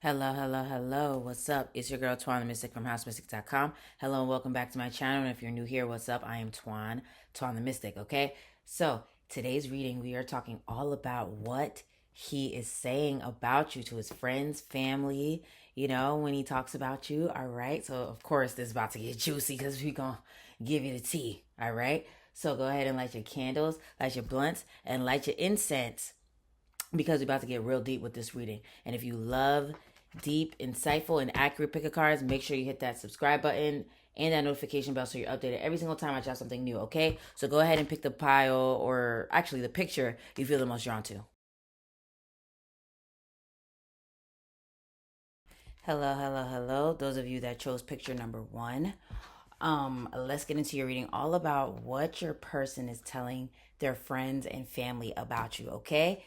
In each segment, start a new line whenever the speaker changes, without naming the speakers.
Hello, hello, hello. What's up? It's your girl Twan the Mystik from housemystik.com. Hello and welcome back to my channel. And if you're new here, what's up? I am Twan the Mystik, okay? So, today's reading, we are talking all about what he is saying about you to his friends, family, when he talks about you, all right? So, of course, this is about to get juicy because we're going to give you the tea, all right? So, go ahead and light your candles, light your blunts, and light your incense because we're about to get real deep with this reading. And if you love deep, insightful, and accurate pick of cards, make sure you hit that subscribe button and that notification bell so you're updated every single time I drop something new, okay? So go ahead and pick the pile or actually the picture you feel the most drawn to. Hello, hello, hello. Those of you that chose picture number 1. Let's get into your reading all about what your person is telling their friends and family about you, okay?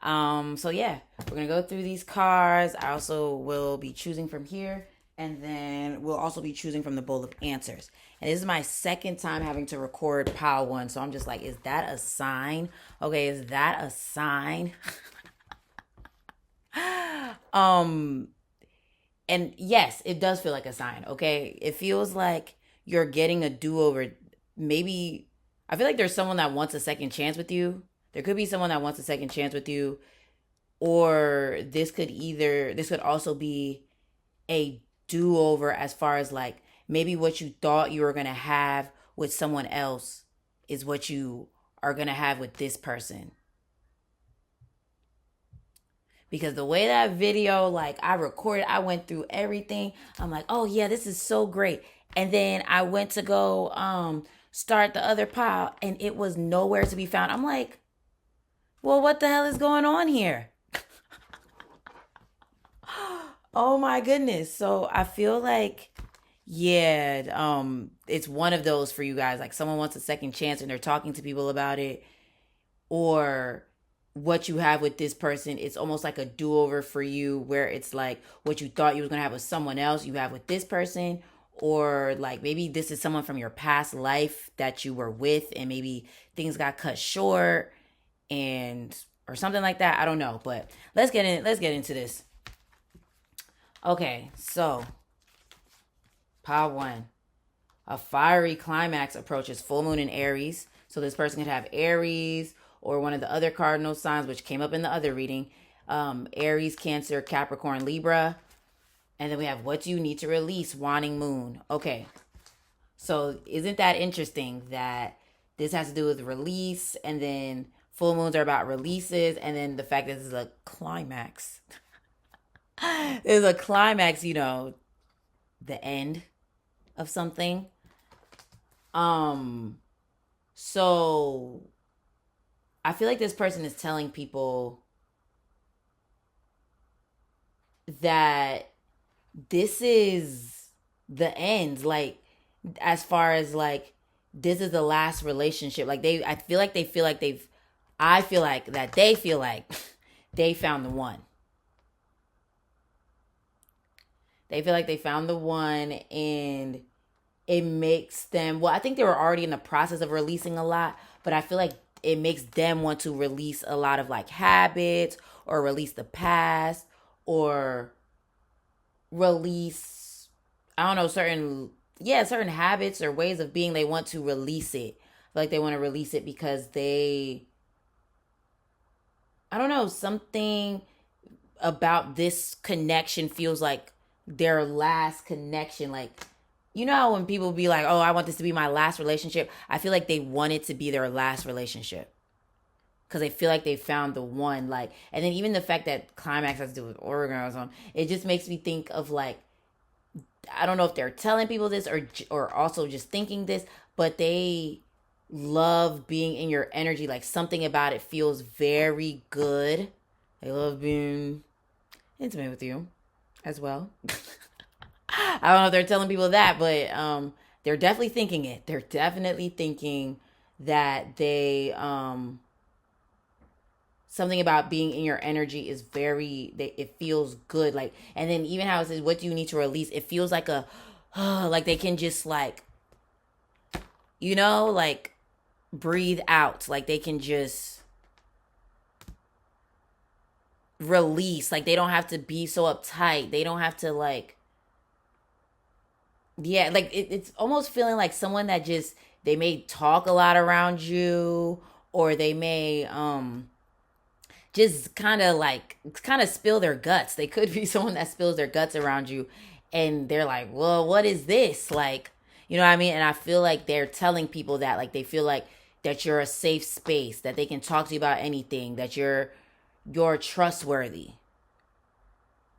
So yeah, we're gonna go through these cards. I also will be choosing from here, and then we'll also be choosing from the bowl of answers. And this is my second time having to record pile 1, so I'm just like, is that a sign? Okay, is that a sign? um and yes, it does feel like a sign, okay? It feels like you're getting a do-over. Maybe I feel like there's someone that wants a second chance with you. There could be someone that wants a second chance with you, or this could also be a do-over as far as like maybe what you thought you were going to have with someone else is what you are going to have with this person. Because the way that video, like I recorded, I went through everything. I'm like, oh yeah, this is so great. And then I went to go start the other pile and it was nowhere to be found. I'm like, well, what the hell is going on here? Oh my goodness. So I feel like, yeah, it's one of those for you guys. Like someone wants a second chance and they're talking to people about it, or what you have with this person, it's almost like a do-over for you, where it's like what you thought you was gonna have with someone else, you have with this person, or like maybe this is someone from your past life that you were with and maybe things got cut short and or something like that. I don't know, but let's get into this. Okay, so pile 1. A fiery climax approaches full moon in Aries. So this person could have Aries or one of the other cardinal signs, which came up in the other reading. Aries, Cancer, Capricorn, Libra. And then we have what do you need to release? Waning moon. Okay. So isn't that interesting that this has to do with release, and then full moons are about releases, and then the fact that this is a climax. There's a climax, the end of something. So I feel like this person is telling people that this is the end. Like, as far as like, this is the last relationship. Like, I feel like they feel like I feel like that they feel like they found the one. They feel like they found the one, and it makes them, well, I think they were already in the process of releasing a lot, but I feel like it makes them want to release a lot of like habits, or release the past, or release, I don't know, certain habits or ways of being. They want to release it. Like they want to release it because I don't know, something about this connection feels like their last connection. Like, you know how when people be like, oh, I want this to be my last relationship? I feel like they want it to be their last relationship because they feel like they found the one. Like, and then even the fact that climax has to do with orgasm, it just makes me think of like, I don't know if they're telling people this or also just thinking this, but they love being in your energy. Like something about it feels very good. They love being intimate with you as well. I don't know if they're telling people that, but they're definitely thinking it. They're definitely thinking that something about being in your energy is it feels good. Like, and then even how it says, what do you need to release? It feels like like they can just like, like breathe out. Like they can just release. Like they don't have to be so uptight. They don't have to like, yeah, like it's almost feeling like someone that just, they may talk a lot around you, or they may just kind of spill their guts. They could be someone that spills their guts around you, and they're like, well, what is this, like, you know what I mean? And I feel like they're telling people that, like, they feel like that you're a safe space, that they can talk to you about anything, that you're trustworthy.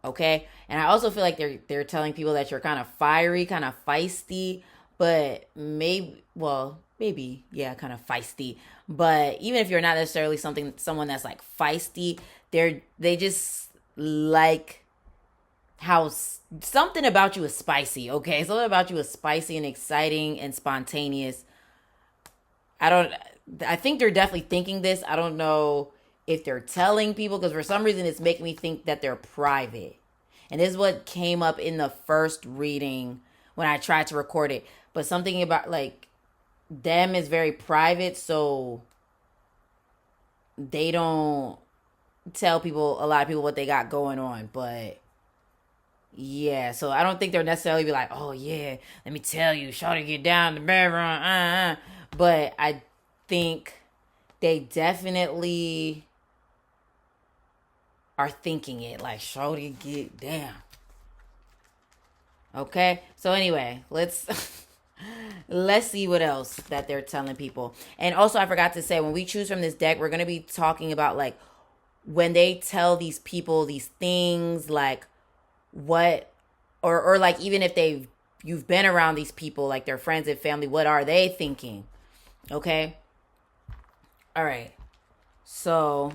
Okay. And I also feel like they're telling people that you're kind of fiery, kind of feisty, but maybe, yeah, kind of feisty. But even if you're not necessarily someone that's like feisty, they just like how something about you is spicy. Okay, something about you is spicy and exciting and spontaneous. I don't. I think they're definitely thinking this. I don't know if they're telling people, because for some reason it's making me think that they're private. And this is what came up in the first reading when I tried to record it. But something about like them is very private, so they don't tell people, a lot of people, what they got going on. But yeah, so I don't think they'll necessarily be like, oh yeah, let me tell you, shawty, get down the bedroom, But I think they definitely are thinking it, like, shawty, get down. Okay, so anyway, let's see what else that they're telling people. And also, I forgot to say, when we choose from this deck, we're going to be talking about like when they tell these people these things, like what, or like, even if you've been around these people, like their friends and family, what are they thinking? Okay. All right. So,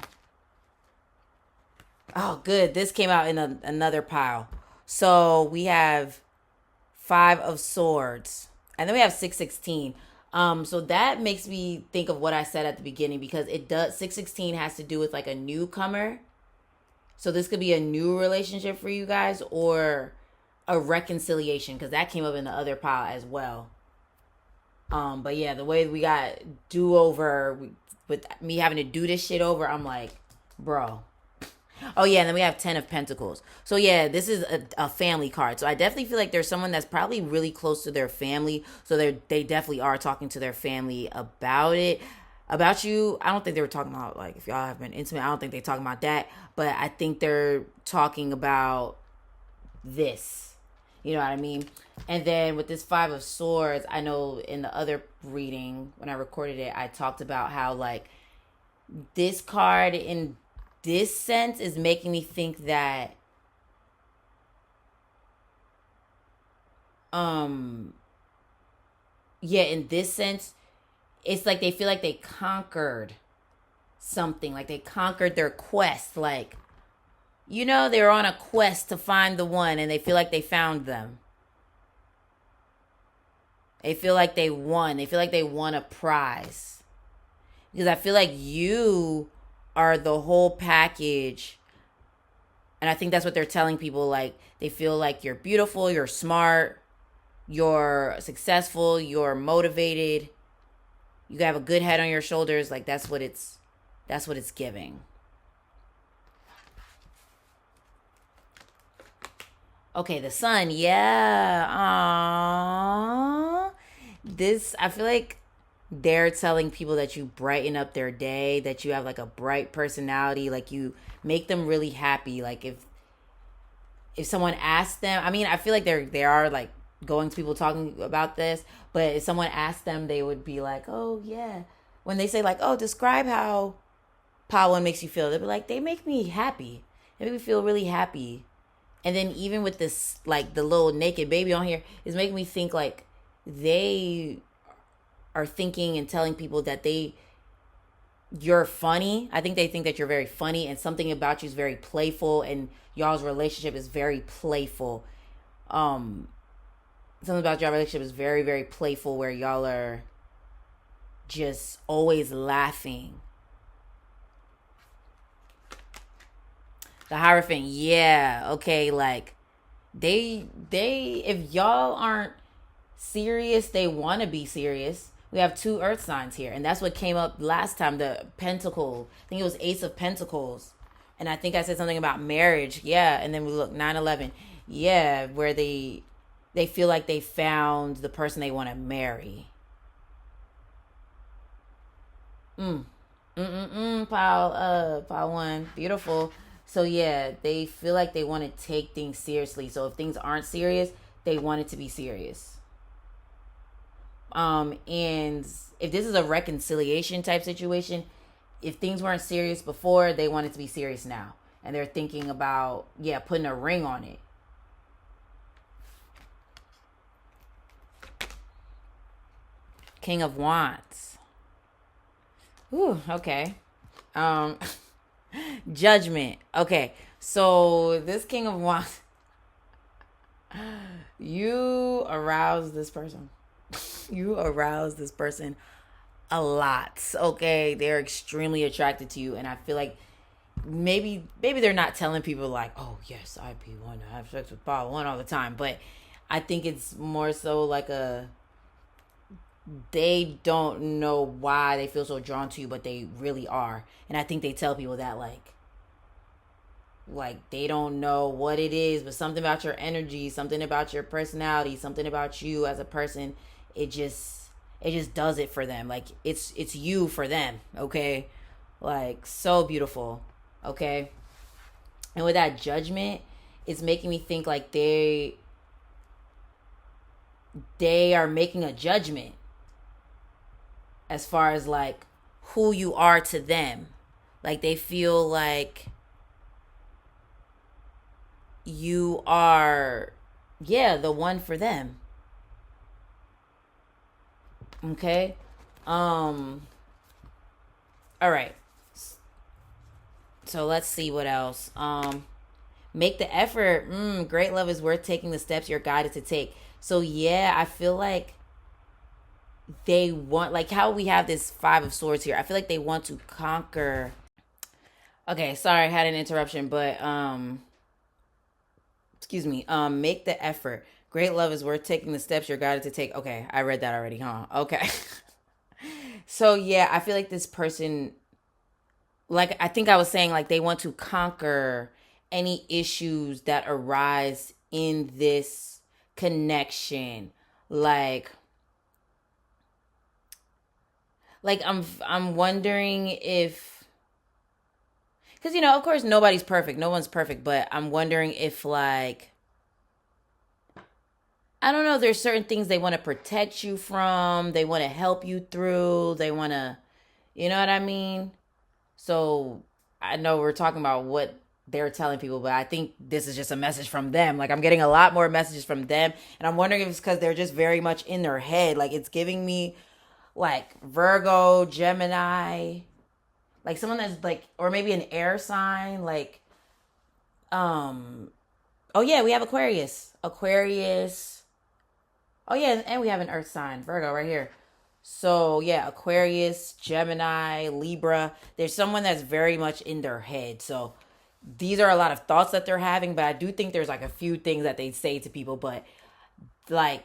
oh, good. This came out in another pile. So we have Five of Swords, and then we have 616. So that makes me think of what I said at the beginning, because it does, 616 has to do with like a newcomer. So this could be a new relationship for you guys, or a reconciliation, because that came up in the other pile as well. But yeah, the way we got do over with me having to do this shit over, I'm like, bro. Oh yeah, and then we have 10 of Pentacles. So yeah, this is a family card. So I definitely feel like there's someone that's probably really close to their family. So they definitely are talking to their family about it. About you, I don't think they were talking about, like, if y'all have been intimate, I don't think they're talking about that. But I think they're talking about this. You know what I mean? And then with this Five of Swords, I know in the other reading, when I recorded it, I talked about how, like, this card in this sense is making me think that yeah, in this sense, it's like they feel like they conquered something, like they conquered their quest, like, you know, they were on a quest to find the one, and they feel like they found them. They feel like they won. They feel like they won a prize. Because I feel like you are the whole package. And I think that's what they're telling people. Like, they feel like you're beautiful, you're smart, you're successful, you're motivated, you have a good head on your shoulders. Like, that's what it's giving. Okay, the sun. Yeah. Aww. This, I feel like they're telling people that you brighten up their day, that you have like a bright personality, like you make them really happy. Like if someone asks them, I mean, I feel like they are like going to people talking about this, but if someone asked them, they would be like, oh yeah. When they say like, oh, describe how One makes you feel, they'll be like, they make me happy. They make me feel really happy. And then even with this, like the little naked baby on here, is making me think like they are thinking and telling people that you're funny. I think they think that you're very funny, and something about you is very playful, and y'all's relationship is very playful. Something about your relationship is very, very playful, where y'all are just always laughing. The Hierophant, yeah, okay, like they if y'all aren't serious, they want to be serious. We have 2 earth signs here, and that's what came up last time, the Pentacle. I think it was Ace of Pentacles And I think I said something about marriage. Yeah. And then we look 9/11. Yeah. Where they feel like they found the person they want to marry. Mm. Pile one. Beautiful. So yeah, they feel like they want to take things seriously. So if things aren't serious, they want it to be serious. And if this is a reconciliation type situation, if things weren't serious before, they want it to be serious now. And they're thinking about, yeah, putting a ring on it. King of Wands. Ooh, okay. Um, Judgment. Okay. So this King of Wands, you arouse this person. You arouse this person a lot. Okay. They're extremely attracted to you. And I feel like maybe they're not telling people like, oh yes, I'd be one to have sex with Paul one all the time. But I think it's more so like they don't know why they feel so drawn to you, but they really are. And I think they tell people that like they don't know what it is, but something about your energy, something about your personality, something about you as a person, it just does it for them. Like it's you for them, okay? Like so beautiful, okay? And with that Judgment, it's making me think like they are making a judgment as far as like who you are to them. Like they feel like you are, yeah, the one for them. Okay. Um all right. So let's see what else. Make the effort. Great love is worth taking the steps you're guided to take. So yeah, I feel like they want, like how we have this 5 of Swords here. I feel like they want to conquer. Okay, sorry, I had an interruption, but excuse me. Make the effort. Great love is worth taking the steps you're guided to take. Okay, I read that already, huh? Okay. So yeah, I feel like this person, like I think I was saying, like they want to conquer any issues that arise in this connection. Like I'm wondering if, because of course nobody's perfect, no one's perfect, but I'm wondering if like, I don't know, there's certain things they want to protect you from, they want to help you through, they want to, you know what I mean? So I know we're talking about what they're telling people, but I think this is just a message from them. Like I'm getting a lot more messages from them, and I'm wondering if it's because they're just very much in their head. Like it's giving me like Virgo, Gemini, like someone that's like, or maybe an air sign, like, um, oh yeah, we have Aquarius. Oh yeah, and we have an earth sign, Virgo, right here. So yeah, Aquarius, Gemini, Libra. There's someone that's very much in their head. So these are a lot of thoughts that they're having, but I do think there's like a few things that they say to people, but like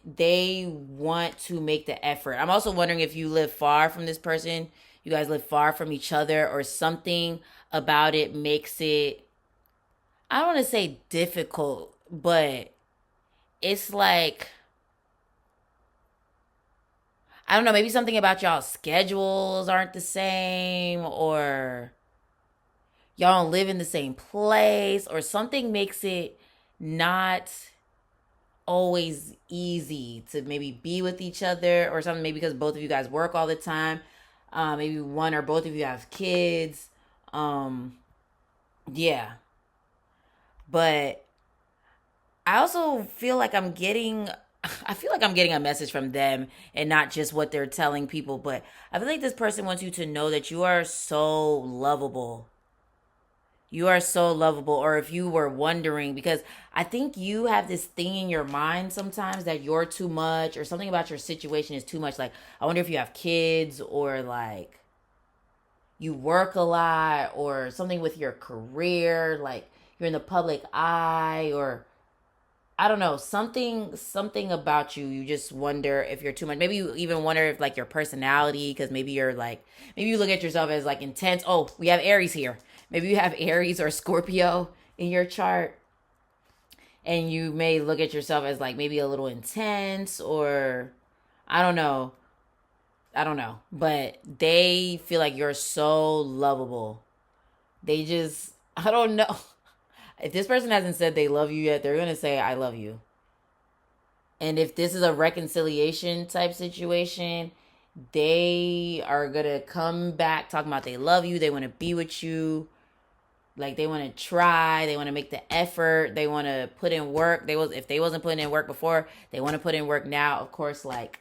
they want to make the effort. I'm also wondering if you live far from this person, you guys live far from each other, or something about it makes it, I don't want to say difficult, but it's like, I don't know, maybe something about y'all schedules aren't the same, or y'all don't live in the same place, or something makes it not always easy to maybe be with each other, or something, maybe because both of you guys work all the time. Maybe one or both of you have kids. Um, yeah. But I also feel like I feel like I'm getting a message from them and not just what they're telling people, but I feel like this person wants you to know that you are so lovable. You are so lovable. Or if you were wondering, because I think you have this thing in your mind sometimes that you're too much, or something about your situation is too much. Like, I wonder if you have kids, or like you work a lot, or something with your career, like you're in the public eye, or I don't know, something about you. You just wonder if you're too much. Maybe you even wonder if like your personality, because maybe you're like, maybe you look at yourself as like intense. Oh, we have Aries here. Maybe you have Aries or Scorpio in your chart, and you may look at yourself as like maybe a little intense, or I don't know. I don't know. But they feel like you're so lovable. They just, I don't know. If this person hasn't said they love you yet, they're going to say, I love you. And if this is a reconciliation type situation, they are going to come back talking about they love you. They want to be with you. Like they want to try, they want to make the effort, they want to put in work. If they wasn't putting in work before, they want to put in work now. Of course, like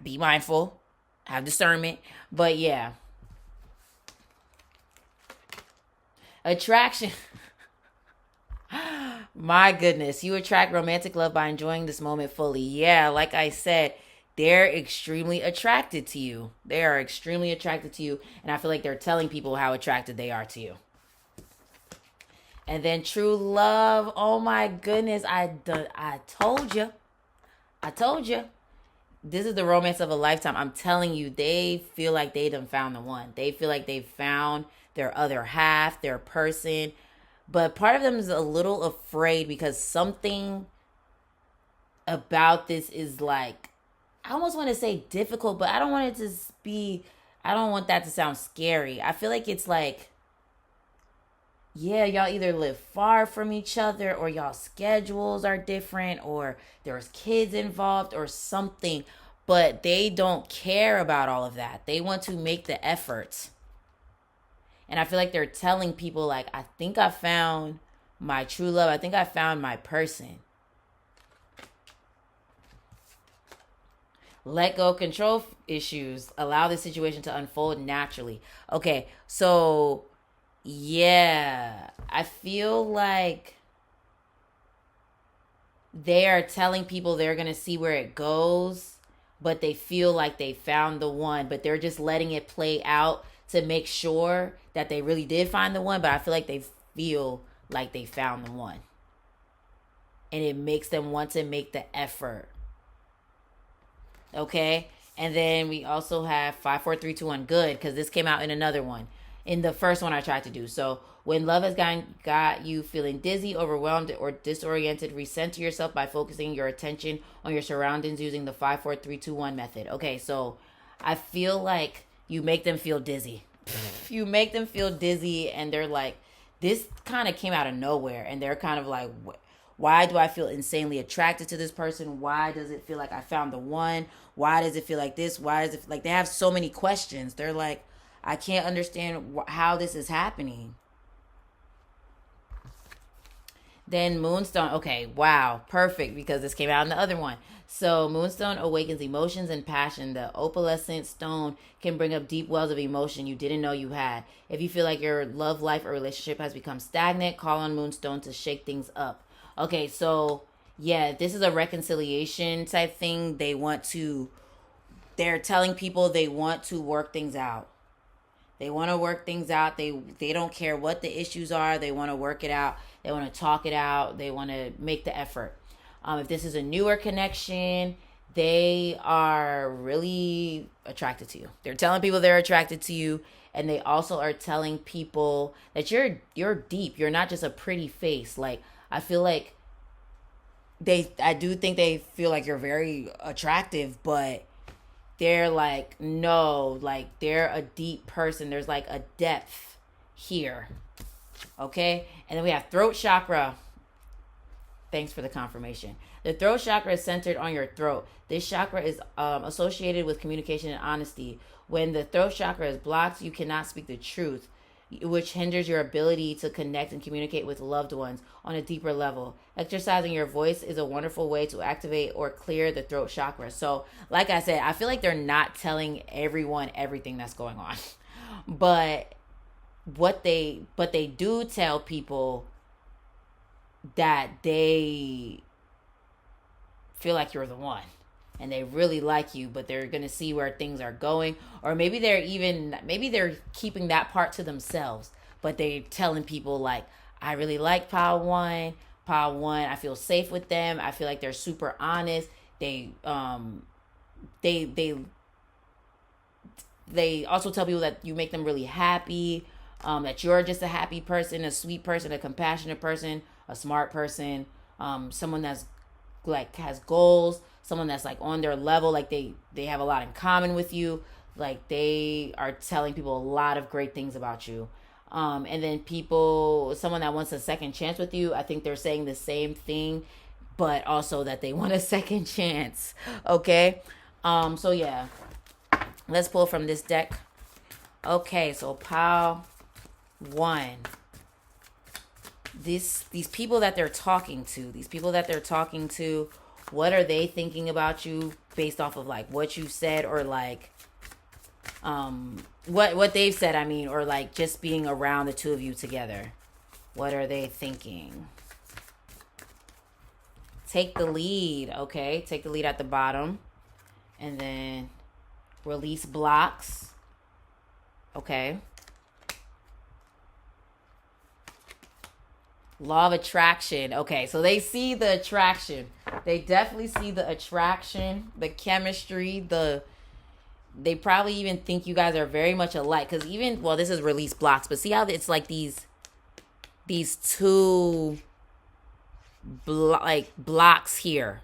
be mindful, have discernment. But yeah, attraction. My goodness, you attract romantic love by enjoying this moment fully. Yeah, like I said, they're extremely attracted to you. They are extremely attracted to you, and I feel like they're telling people how attracted they are to you. And then true love. Oh my goodness, I told you. I told you. This is the romance of a lifetime. I'm telling you, they feel like they done found the one. They feel like they found their other half, their person. But part of them is a little afraid because something about this is like, I almost want to say difficult, but I don't want it to be, I don't want that to sound scary. I feel like it's like, yeah, y'all either live far from each other or y'all schedules are different or there's kids involved or something, but they don't care about all of that. They want to make the effort. And I feel like they're telling people like, I think I found my true love. I think I found my person. Let go control issues. Allow the situation to unfold naturally. Okay, so yeah, I feel like they are telling people they're going to see where it goes, but they feel like they found the one, but they're just letting it play out to make sure that they really did find the one. But I feel like they feel like they found the one. And it makes them want to make the effort. Okay? And then we also have 5, 4, 3, 2, 1. Good, because this came out in another one. In the first one I tried to do. So when love has got you feeling dizzy, overwhelmed, or disoriented, recenter yourself by focusing your attention on your surroundings using the 5, 4, 3, 2, 1 method. Okay, so I feel like you make them feel dizzy. You make them feel dizzy and they're like, this kind of came out of nowhere. And they're kind of like, why do I feel insanely attracted to this person? Why does it feel like I found the one? Why does it feel like this? Why does it like they have so many questions? They're like, I can't understand how this is happening. Then Moonstone. Okay, wow, perfect, because this came out in the other one. So Moonstone awakens emotions and passion. The opalescent stone can bring up deep wells of emotion you didn't know you had. If you feel like your love life or relationship has become stagnant, call on Moonstone to shake things up. Okay, so yeah, this is a reconciliation type thing. They're telling people they want to work things out. They want to work things out. They don't care what the issues are. They want to work it out. They want to talk it out. They want to make the effort. If this is a newer connection, they are really attracted to you. They're telling people they're attracted to you, and they also are telling people that you're deep. You're not just a pretty face. Like I feel like I do think they feel like you're very attractive, but they're like, no, like they're a deep person. There's like a depth here. Okay? And then we have throat chakra. Thanks for the confirmation. The throat chakra is centered on your throat. This chakra is associated with communication and honesty. When the throat chakra is blocked, you cannot speak the truth, which hinders your ability to connect and communicate with loved ones on a deeper level. Exercising your voice is a wonderful way to activate or clear the throat chakra. So, like I said, I feel like they're not telling everyone everything that's going on. But they do tell people that they feel like you're the one and they really like you, but they're going to see where things are going. Or maybe they're keeping that part to themselves, but they're telling people like, I really like Pile 1. Pile 1, I feel safe with them. I feel like they're super honest. They also tell people that you make them really happy. that you're just a happy person, a sweet person, a compassionate person, a smart person, someone that's like has goals, someone that's like on their level, like they have a lot in common with you, like they are telling people a lot of great things about you. And then someone that wants a second chance with you, I think they're saying the same thing, but also that they want a second chance. Okay. So yeah, let's pull from this deck. Okay, so pile one. These people that they're talking to, what are they thinking about you based off of like what you said, or like what they've said, I mean, or like just being around the two of you together. What are they thinking? Take the lead, okay? Take the lead at the bottom. And then release blocks. Okay. Law of attraction. Okay, so they see the attraction. They definitely see the attraction, the chemistry, they probably even think you guys are very much alike. Because even, well, this is release blocks, but see how it's like these two blocks here.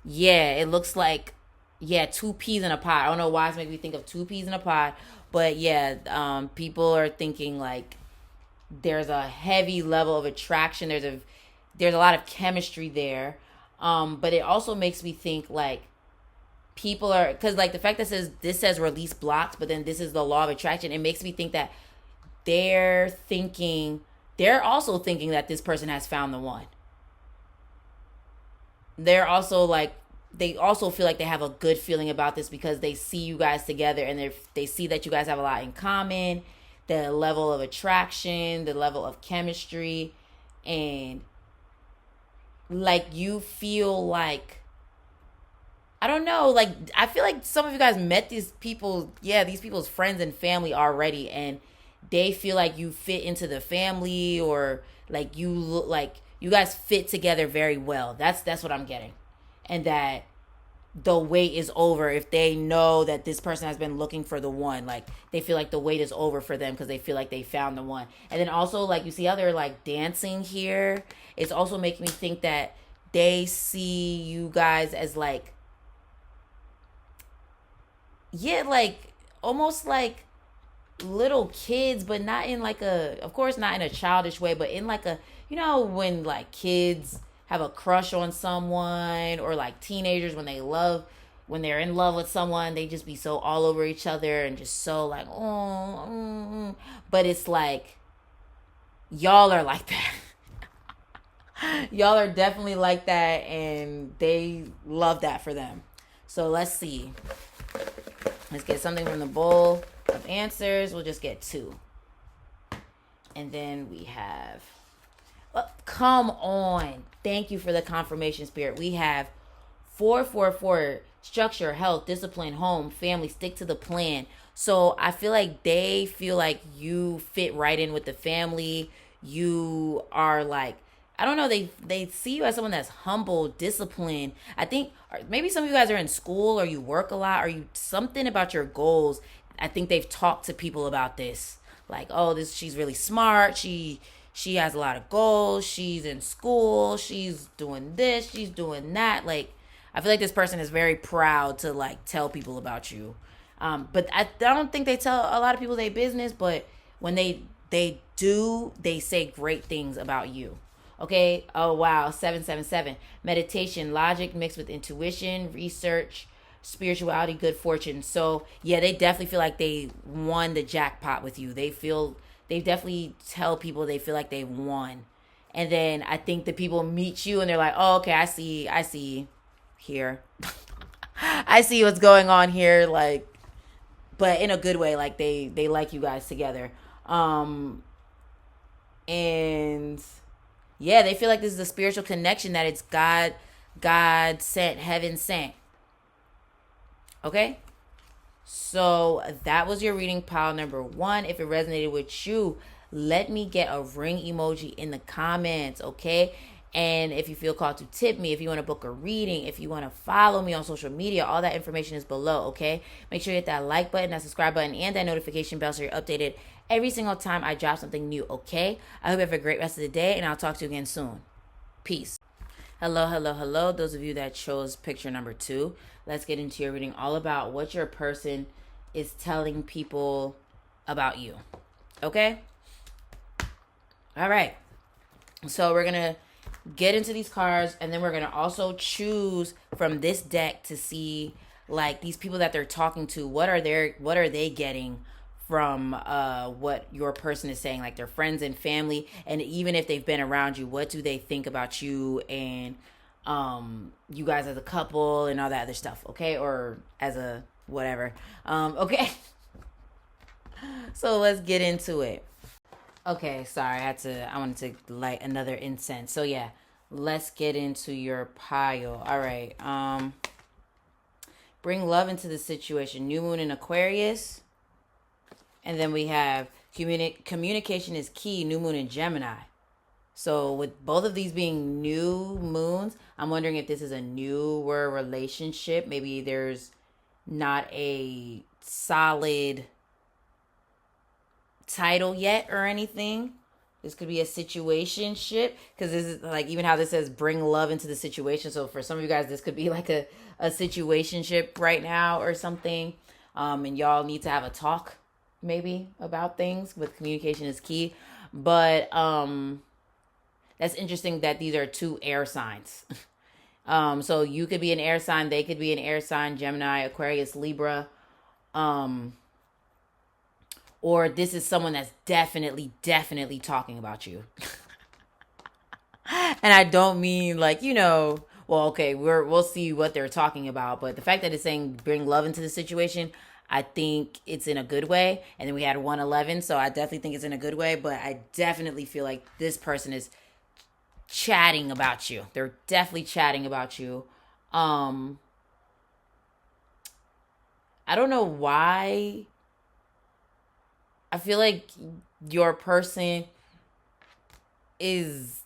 Yeah, it looks like, yeah, two peas in a pod. I don't know why it's making me think of two peas in a pod. But yeah, people are thinking like there's a heavy level of attraction. There's a lot of chemistry there. But it also makes me think like people are, because like the fact that this says release blocks, but then this is the law of attraction. It makes me think that they're also thinking that this person has found the one. They're also like, they also feel like they have a good feeling about this because they see you guys together, and they see that you guys have a lot in common, the level of attraction, the level of chemistry, and like you feel like, I don't know, like I feel like some of you guys met these people, these people's friends and family already, and they feel like you fit into the family, or like you look like you guys fit together very well. That's what I'm getting. And that the wait is over if they know that this person has been looking for the one. Like they feel like the wait is over for them because they feel like they found the one. And then also, like, you see how they're like dancing here? It's also making me think that they see you guys as like, yeah, like almost like little kids, but not in like of course not in a childish way, but in like when like kids have a crush on someone, or like teenagers when they're in love with someone, they just be so all over each other and just so like, but it's like y'all are like that. Y'all are definitely like that, and they love that for them. So let's see. Let's get something from the bowl of answers. We'll just get 2. And then we have, come on. Thank you for the confirmation, Spirit. We have 444, structure, health, discipline, home, family, stick to the plan. So I feel like they feel like you fit right in with the family. You are like, I don't know, they see you as someone that's humble, disciplined. I think maybe some of you guys are in school, or you work a lot, or you something about your goals. I think they've talked to people about this. Like, oh, she's really smart. She has a lot of goals. She's in school. She's doing this. She's doing that. Like, I feel like this person is very proud to like tell people about you. But I don't think they tell a lot of people their business. But when they do, they say great things about you. Okay. Oh, wow. 777. Meditation, logic mixed with intuition, research, spirituality, good fortune. So yeah, they definitely feel like they won the jackpot with you. They definitely tell people they feel like they won. And then I think the people meet you and they're like, oh, okay, I see here. I see what's going on here. Like, but in a good way, like they like you guys together. And yeah, they feel like this is a spiritual connection, that it's God sent, heaven sent. Okay? So that was your reading, pile number 1. If it resonated with you, let me get a ring emoji in the comments, okay? And if you feel called to tip me, if you want to book a reading, if you want to follow me on social media, all that information is below, okay? Make sure you hit that like button, that subscribe button, and that notification bell so you're updated every single time I drop something new, okay? I hope you have a great rest of the day, and I'll talk to you again soon. Peace. Hello, hello, hello. Those of you that chose picture number 2, let's get into your reading all about what your person is telling people about you. Okay? All right. So we're going to get into these cards, and then we're going to also choose from this deck to see, like, these people that they're talking to, what are they getting from what your person is saying, like their friends and family, and even if they've been around you, what do they think about you and you guys as a couple and all that other stuff, okay? Or as a whatever. Okay. So let's get into it. Okay, sorry, I wanted to light another incense. So yeah, let's get into your pile. All right. Bring love into the situation. New moon in Aquarius. And then we have communication is key, new moon in Gemini. So with both of these being new moons, I'm wondering if this is a newer relationship. Maybe there's not a solid title yet or anything. This could be a situationship, because this is like even how this says bring love into the situation. So for some of you guys, this could be like a situationship right now or something. And y'all need to have a talk maybe about things with communication is key. But that's interesting that these are 2 air signs. So you could be an air sign, they could be an air sign, Gemini, Aquarius, Libra. Or this is someone that's definitely talking about you. And I don't mean like, well, okay, we'll see what they're talking about, but the fact that it's saying bring love into the situation, I think it's in a good way. And then we had 111, so I definitely think it's in a good way, but I definitely feel like this person is chatting about you. They're definitely chatting about you. I don't know why. I feel like your person is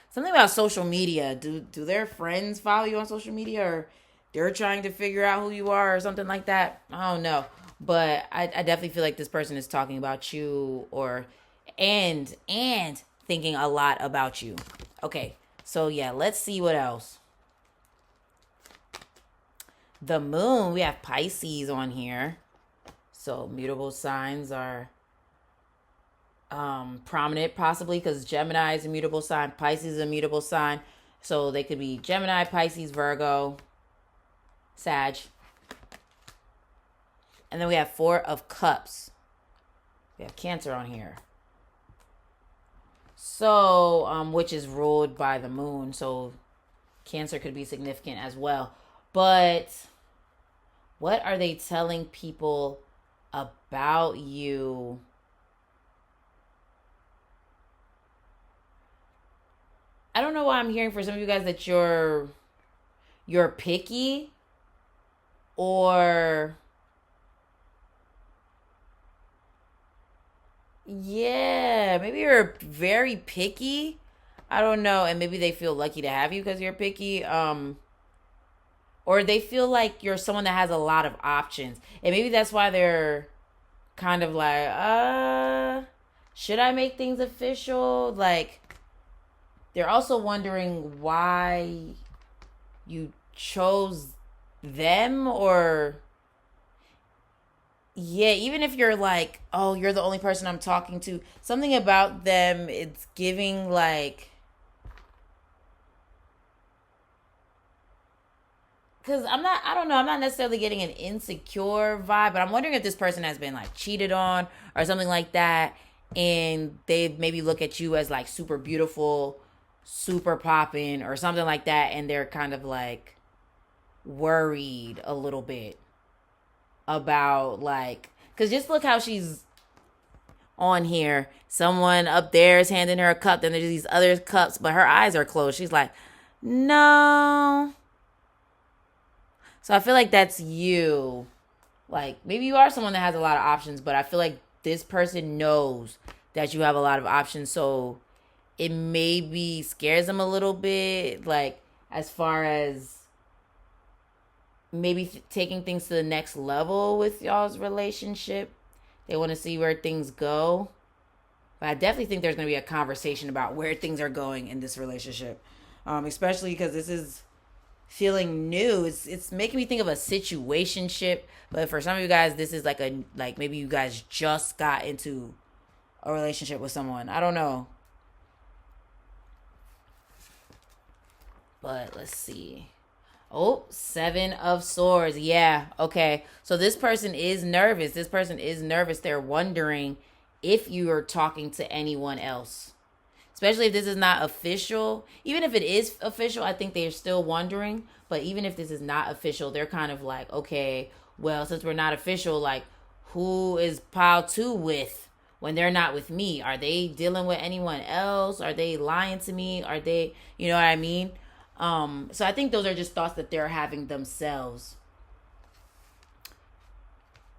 something about social media. Do their friends follow you on social media, or they're trying to figure out who you are or something like that? I don't know. But I definitely feel like this person is talking about you and thinking a lot about you. Okay, so yeah, let's see what else. The moon, we have Pisces on here. So mutable signs are prominent, possibly because Gemini is a mutable sign, Pisces is a mutable sign. So they could be Gemini, Pisces, Virgo, Sag. And then we have 4 of Cups. We have Cancer on here. So, which is ruled by the moon. So Cancer could be significant as well. But what are they telling people about you? I don't know why I'm hearing for some of you guys that you're picky, or yeah, maybe you're very picky. I don't know, and maybe they feel lucky to have you because you're picky. Or they feel like you're someone that has a lot of options, and maybe that's why they're kind of like, should I make things official? Like, they're also wondering why you chose them, or yeah, even if you're like, oh, you're the only person I'm talking to, something about them, it's giving like, because I don't know, I'm not necessarily getting an insecure vibe, but I'm wondering if this person has been like cheated on or something like that, and they maybe look at you as like super beautiful, super popping or something like that, and they're kind of like worried a little bit about like, because just look how she's on here. Someone up there is handing her a cup, then there's these other cups, but her eyes are closed. She's like, no. So I feel like that's you. Like, maybe you are someone that has a lot of options, but I feel like this person knows that you have a lot of options, so it maybe scares them a little bit, like, as far as maybe taking things to the next level with y'all's relationship. They want to see where things go. But I definitely think there's going to be a conversation about where things are going in this relationship. Especially because this is feeling new. It's making me think of a situationship. But for some of you guys, this is like maybe you guys just got into a relationship with someone. I don't know. But let's see. Oh, 7 of Swords. Yeah. Okay. So this person is nervous. This person is nervous. They're wondering if you are talking to anyone else. Especially if this is not official. Even if it is official, I think they're still wondering. But even if this is not official, they're kind of like, okay, well, since we're not official, like, who is pile 2 with when they're not with me? Are they dealing with anyone else? Are they lying to me? Are they, you know what I mean? So I think those are just thoughts that they're having themselves.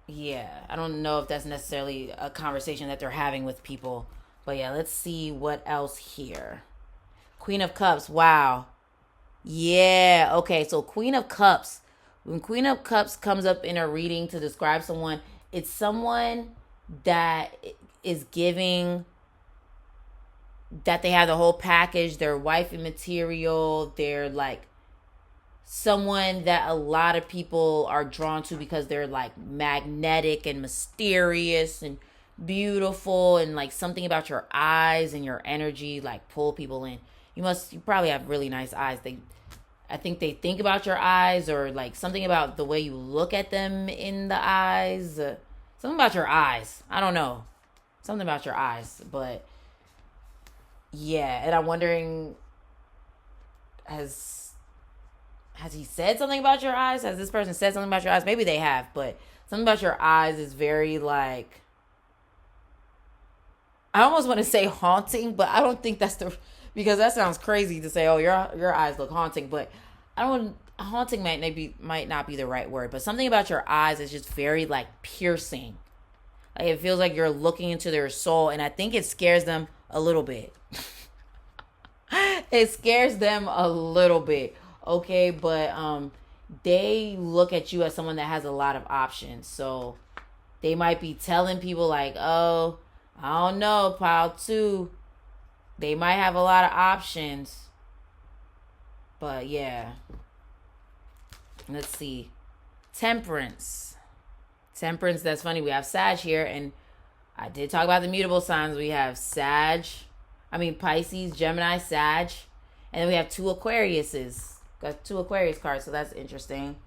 Yeah, I don't know if that's necessarily a conversation that they're having with people. But yeah, let's see what else here. Queen of Cups. Wow. Yeah, okay. So Queen of Cups. When Queen of Cups comes up in a reading to describe someone, it's someone that is giving that they have the whole package. They're wifey material. They're like someone that a lot of people are drawn to because they're like magnetic and mysterious and beautiful, and like something about your eyes and your energy like pull people in. You probably have really nice eyes. I think they think about your eyes, or like something about the way you look at them in the eyes. Something about your eyes. I don't know. Something about your eyes, but yeah, and I'm wondering, has he said something about your eyes? Has this person said something about your eyes? Maybe they have, but something about your eyes is very like, I almost want to say haunting, but I don't think that's the, because that sounds crazy to say, oh, your eyes look haunting, but I don't, haunting might not be the right word, but something about your eyes is just very like piercing. Like it feels like you're looking into their soul, and I think it scares them a little bit. It scares them a little bit. Okay, but they look at you as someone that has a lot of options. So they might be telling people like, oh, I don't know, pile 2. They might have a lot of options. But yeah. Let's see. Temperance. Temperance, that's funny. We have Sag here, and I did talk about the mutable signs. We have Pisces, Gemini, Sag. And then we have 2 Aquariuses. Got 2 Aquarius cards, so that's interesting.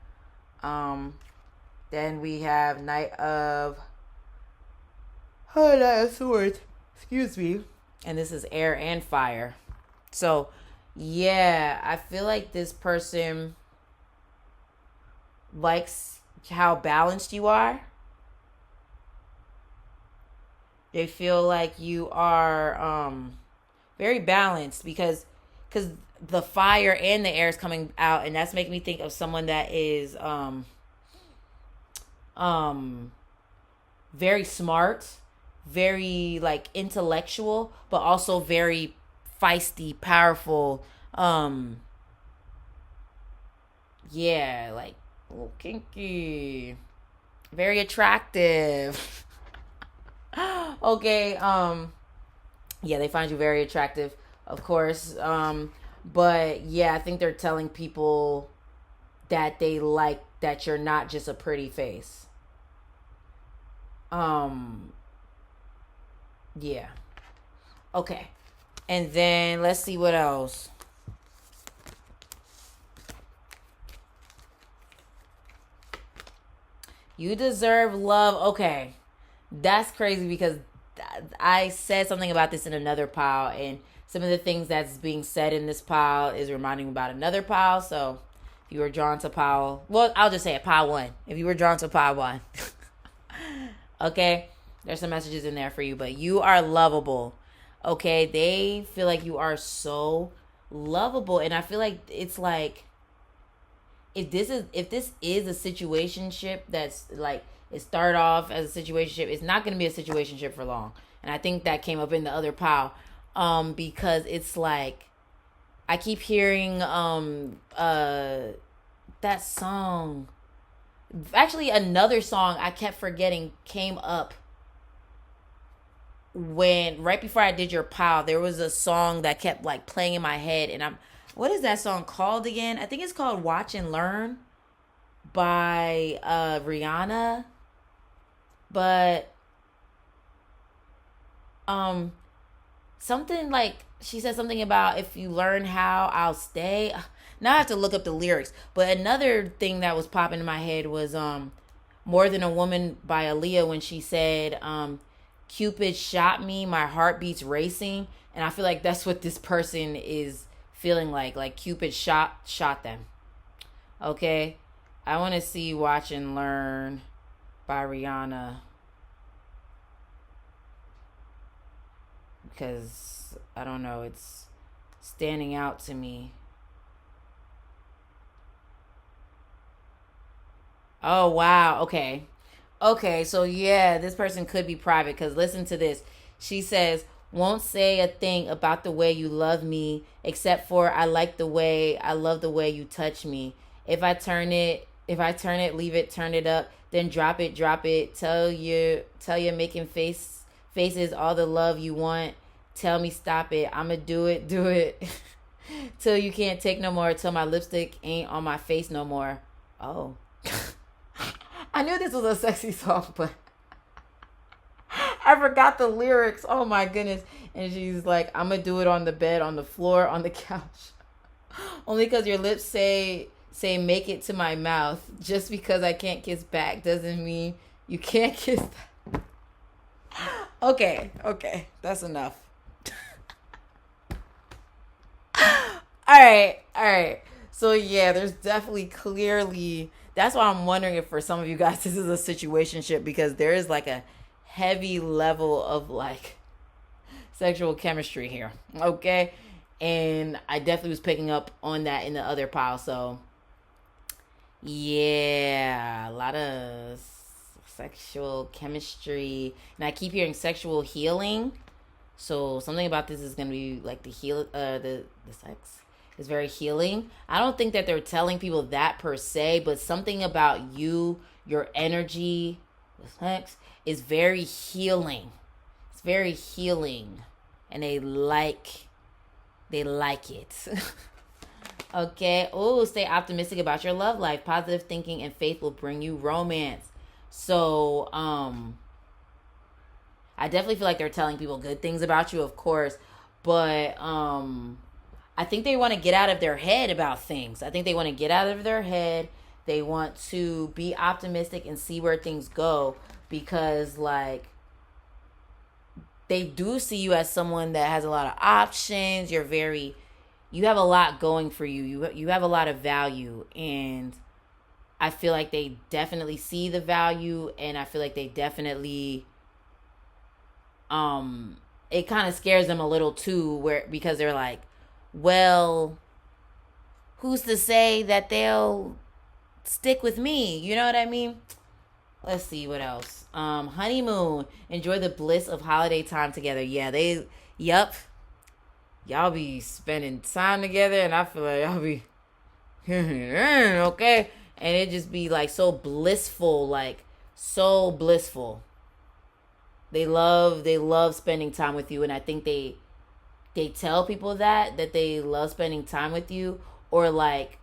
Then we have Knight of Swords. Excuse me. And this is air and fire. So, yeah, I feel like this person likes how balanced you are. They feel like you are very balanced because the fire and the air is coming out, and that's making me think of someone that is very smart, very like intellectual, but also very feisty, powerful. Yeah, like kinky, very attractive. Okay, yeah, they find you very attractive, of course. But yeah, I think they're telling people that they like that you're not just a pretty face. Yeah. Okay. And then let's see what else. You deserve love. Okay. That's crazy because I said something about this in another pile, and some of the things that's being said in this pile is reminding me about another pile. So if you were drawn to pile, well, I'll just say it, pile 1. If you were drawn to pile 1, okay, there's some messages in there for you, but you are lovable. Okay, they feel like you are so lovable, and I feel like it's like if this is a situationship that's like it started off as a situationship, it's not going to be a situationship for long. And I think that came up in the other pile, because it's like I keep hearing that song. Actually, another song I kept forgetting came up when right before I did your pile, there was a song that kept like playing in my head, and what is that song called again? I think it's called Watch and Learn by Rihanna. But um something like she said something about if you learn how, I'll stay. Now I have to look up the lyrics. But another thing that was popping in my head was More Than a Woman by Aaliyah, when she said Cupid shot me, my heart beats racing. And I feel like that's what this person is feeling like Cupid shot them. Okay? I want to see Watch and Learn by Rihanna, because I don't know, it's standing out to me. Oh wow, okay. Okay, so yeah, this person could be private, cuz listen to this. She says, "Won't say a thing about the way you love me except for I love the way you touch me. If I turn it, leave it, turn it up, then drop it. Tell you making faces all the love you want. Tell me stop it. I'ma do it till you can't take no more. Till my lipstick ain't on my face no more." Oh, I knew this was a sexy song, but I forgot the lyrics. Oh my goodness! And she's like, "I'ma do it on the bed, on the floor, on the couch. Only because your lips say make it to my mouth. Just because I can't kiss back doesn't mean you can't kiss back." Okay, that's enough. All right. So yeah, there's definitely clearly. That's why I'm wondering if for some of you guys this is a situationship, because there is like a heavy level of like sexual chemistry here. Okay, and I definitely was picking up on that in the other pile. So yeah, a lot of sexual chemistry, and I keep hearing sexual healing. So something about this is gonna be like the sex is very healing. I don't think that they're telling people that per se, but something about you, your energy, the sex is very healing. It's very healing, and they like it. Okay. Oh, stay optimistic about your love life. Positive thinking and faith will bring you romance. So, I definitely feel like they're telling people good things about you, of course, but I think they want to get out of their head about things. I think they want to get out of their head. They want to be optimistic and see where things go, because like they do see you as someone that has a lot of options. You have a lot going for you. You have a lot of value, and I feel like they definitely see the value, and I feel like they definitely it kind of scares them a little too, where because they're like, well, who's to say that they'll stick with me? You know what I mean? Let's see what else. Honeymoon. Enjoy the bliss of holiday time together. Yeah, yup. Y'all be spending time together, and I feel like y'all be okay, and it just be like so blissful, like so blissful. They love spending time with you, and I think they tell people that they love spending time with you, or like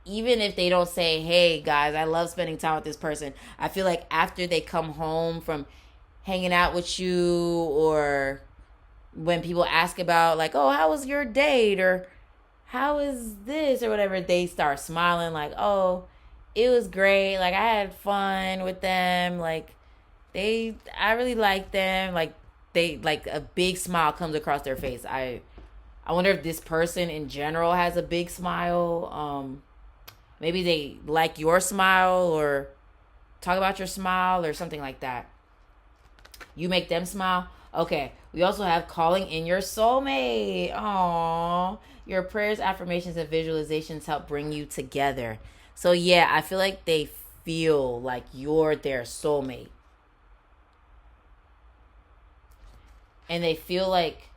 even if they don't say, "Hey guys, I love spending time with this person," I feel like after they come home from hanging out with you, or when people ask about like, "Oh, how was your date?" or "How is this?" or whatever, they start smiling like, "Oh, it was great. Like I had fun with them. Like I really like them." Like they like a big smile comes across their face. I wonder if this person in general has a big smile. Maybe they like your smile, or talk about your smile, or something like that. You make them smile. Okay. We also have calling in your soulmate. Aww. Your prayers, affirmations, and visualizations help bring you together. So yeah, I feel like they feel like you're their soulmate. And they feel like,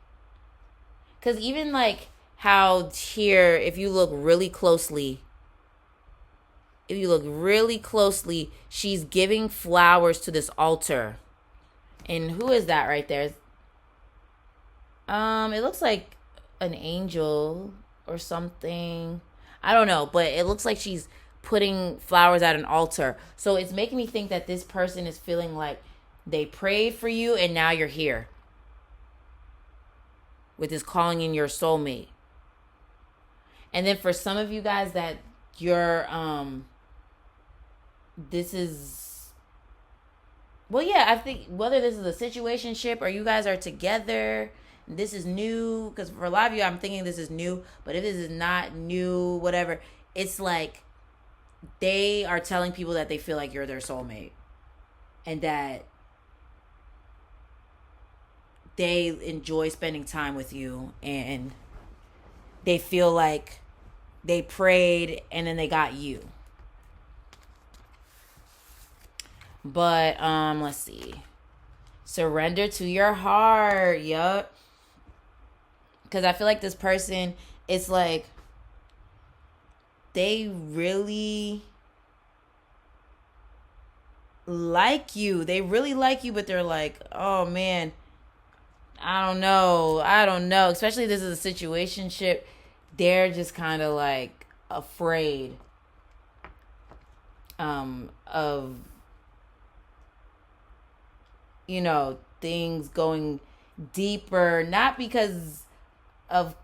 because even like how here, if you look really closely, she's giving flowers to this altar. And who is that right there? It looks like an angel or something. I don't know, but it looks like she's putting flowers at an altar. So it's making me think that this person is feeling like they prayed for you and now you're here with this calling in your soulmate. And then for some of you guys that you're this is, well, yeah, I think whether this is a situationship or you guys are together, this is new. Because for a lot of you, I'm thinking this is new. But if this is not new, whatever, it's like they are telling people that they feel like you're their soulmate and that they enjoy spending time with you and they feel like they prayed and then they got you. But let's see. Surrender to your heart. Yup. Because I feel like this person, it's like they really like you. They really like you, but they're like, oh man, I don't know. I don't know. Especially if this is a situationship. They're just kind of like afraid of, you know, things going deeper. Not because of,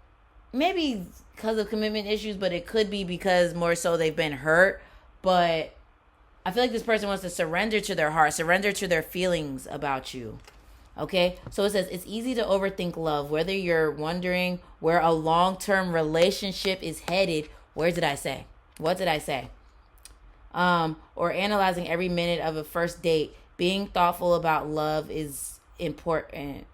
maybe because of commitment issues, but it could be because more so they've been hurt. But I feel like this person wants to surrender to their heart, surrender to their feelings about you. Okay, so it says it's easy to overthink love, whether you're wondering where a long-term relationship is headed. Where did I say? What did I say? Or analyzing every minute of a first date. Being thoughtful about love is important.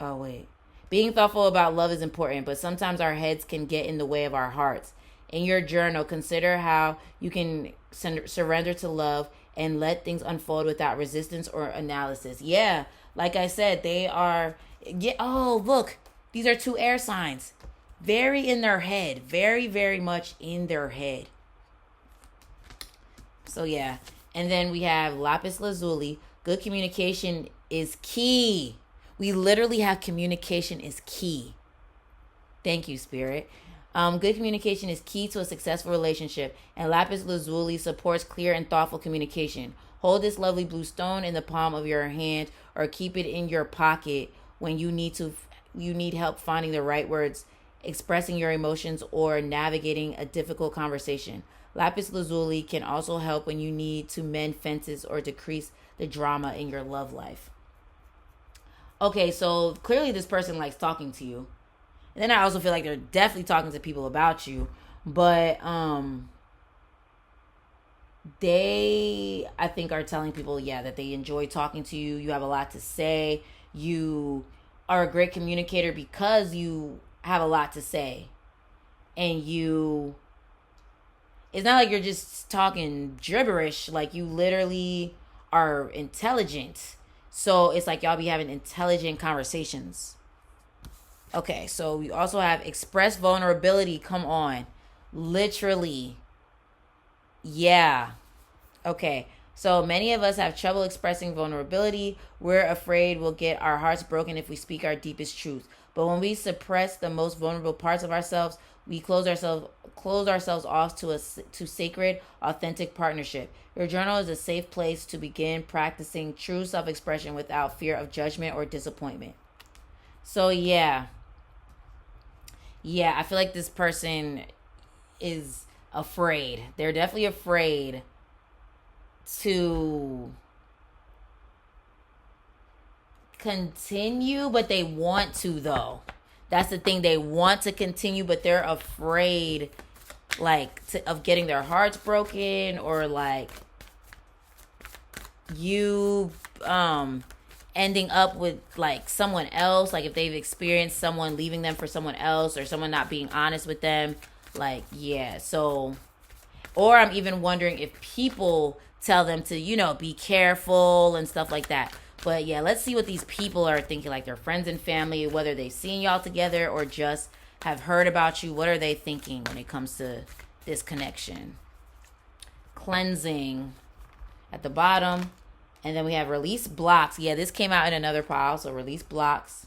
Oh, wait. Being thoughtful about love is important, but sometimes our heads can get in the way of our hearts. In your journal, consider how you can surrender to love and let things unfold without resistance or analysis. Yeah, like I said, they are. Yeah, oh, look. These are two air signs. Very in their head. Very, very much in their head. So, yeah. And then we have lapis lazuli. Good communication is key. We literally have communication is key. Thank you, Spirit. Good communication is key to a successful relationship, and lapis lazuli supports clear and thoughtful communication. Hold this lovely blue stone in the palm of your hand, or keep it in your pocket when you need help finding the right words, expressing your emotions, or navigating a difficult conversation. Lapis lazuli can also help when you need to mend fences or decrease the drama in your love life. Okay, so clearly this person likes talking to you. And then I also feel like they're definitely talking to people about you. But they, I think, are telling people, yeah, that they enjoy talking to you. You have a lot to say. You are a great communicator because you have a lot to say. And you, it's not like you're just talking gibberish. Like, you literally are intelligent. So it's like y'all be having intelligent conversations. Okay, so we also have express vulnerability. Come on. Literally. Yeah. Okay. So many of us have trouble expressing vulnerability. We're afraid we'll get our hearts broken if we speak our deepest truth. But when we suppress the most vulnerable parts of ourselves, we close ourselves off to sacred, authentic partnership. Your journal is a safe place to begin practicing true self-expression without fear of judgment or disappointment. So yeah, I feel like this person is afraid. They're definitely afraid to continue, but they want to, though. That's the thing. They want to continue, but they're afraid, like, of getting their hearts broken, or like you ending up with like someone else, like if they've experienced someone leaving them for someone else, or someone not being honest with them. Like, yeah. So, or I'm even wondering if people tell them to, be careful and stuff like that. But yeah, let's see what these people are thinking, like their friends and family, whether they've seen y'all together or just have heard about you. What are they thinking when it comes to this connection? Cleansing at the bottom. And then we have release blocks. Yeah, this came out in another pile, so release blocks.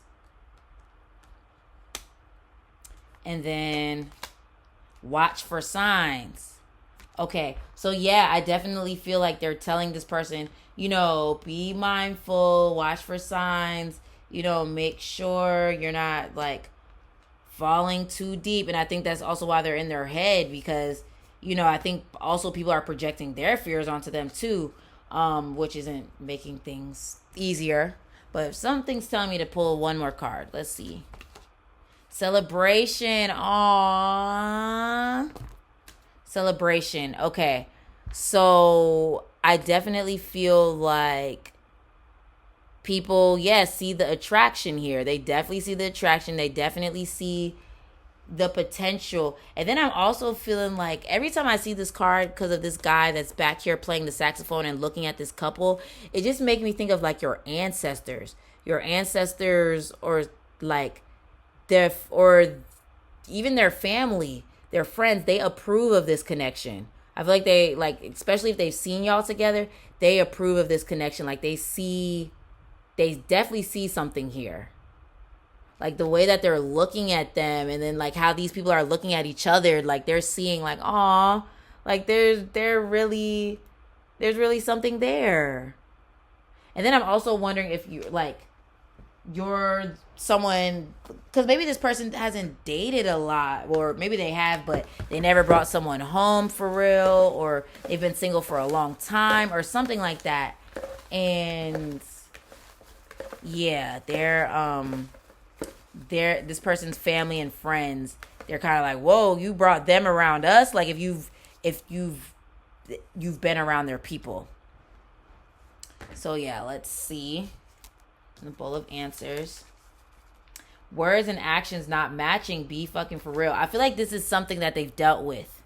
And then watch for signs. Okay, so yeah, I definitely feel like they're telling this person, be mindful, watch for signs, make sure you're not like falling too deep. And I think that's also why they're in their head, because I think also people are projecting their fears onto them too, which isn't making things easier. But something's telling me to pull one more card. Let's see. Celebration. Aww. Celebration. Okay. So I definitely feel like people, yes, see the attraction here. They definitely see the attraction. They definitely see the potential. And then I'm also feeling like every time I see this card, because of this guy that's back here playing the saxophone and looking at this couple, it just makes me think of like your ancestors. Your ancestors, or like or even their family, their friends, they approve of this connection. I feel like they, like, especially if they've seen y'all together, they approve of this connection. Like they definitely see something here. Like the way that they're looking at them, and then like how these people are looking at each other, like they're seeing like, aw, like there's really something there. And then I'm also wondering if you're someone, because maybe this person hasn't dated a lot, or maybe they have but they never brought someone home for real, or they've been single for a long time or something like that. And yeah, they're this person's family and friends, they're kind of like, whoa, you brought them around us. Like if you've been around their people. So yeah, let's see the bowl of answers. Words and actions not matching. Be fucking for real. I feel like this is something that they've dealt with.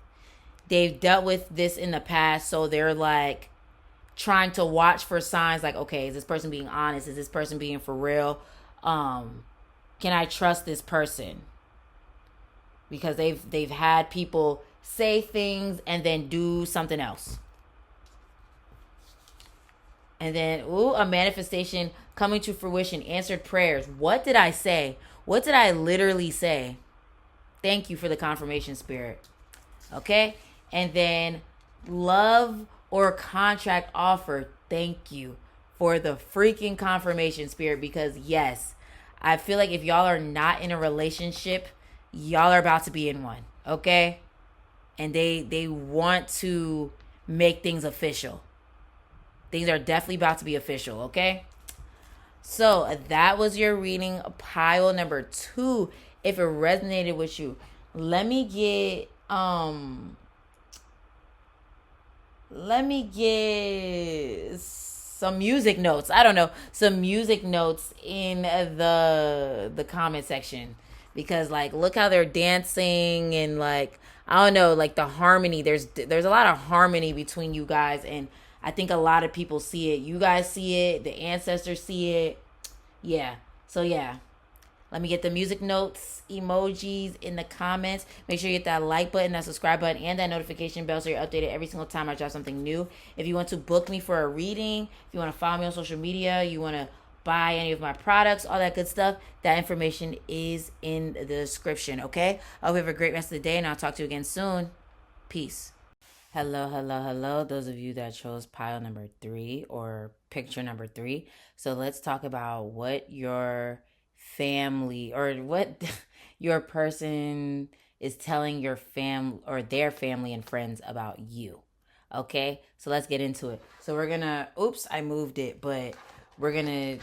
They've dealt with this in the past, so they're like trying to watch for signs like, okay, is this person being honest? Is this person being for real? Can I trust this person? Because they've had people say things and then do something else. And then, a manifestation coming to fruition, answered prayers. What did I say? What did I literally say? Thank you for the confirmation, Spirit. Okay? And then, love or contract offer. Thank you for the freaking confirmation, Spirit, because yes, I feel like if y'all are not in a relationship, y'all are about to be in one. Okay? And they want to make things official. Things are definitely about to be official, okay? So that was your reading, pile number 2. If it resonated with you, let me get some music notes. I don't know, some music notes in the comment section, because like look how they're dancing, and like I don't know, like the harmony. There's a lot of harmony between you guys, and I think a lot of people see it. You guys see it. The ancestors see it. Yeah. So yeah. Let me get the music notes, emojis in the comments. Make sure you hit that like button, that subscribe button, and that notification bell so you're updated every single time I drop something new. If you want to book me for a reading, if you want to follow me on social media, you want to buy any of my products, all that good stuff, that information is in the description, okay? I hope you have a great rest of the day, and I'll talk to you again soon. Peace. Hello. Those of you that chose pile number 3 or picture number 3. So let's talk about what your family, or what your person is telling your family or their family and friends about you. Okay? So let's get into it. So we're going to, I moved it, but we're going to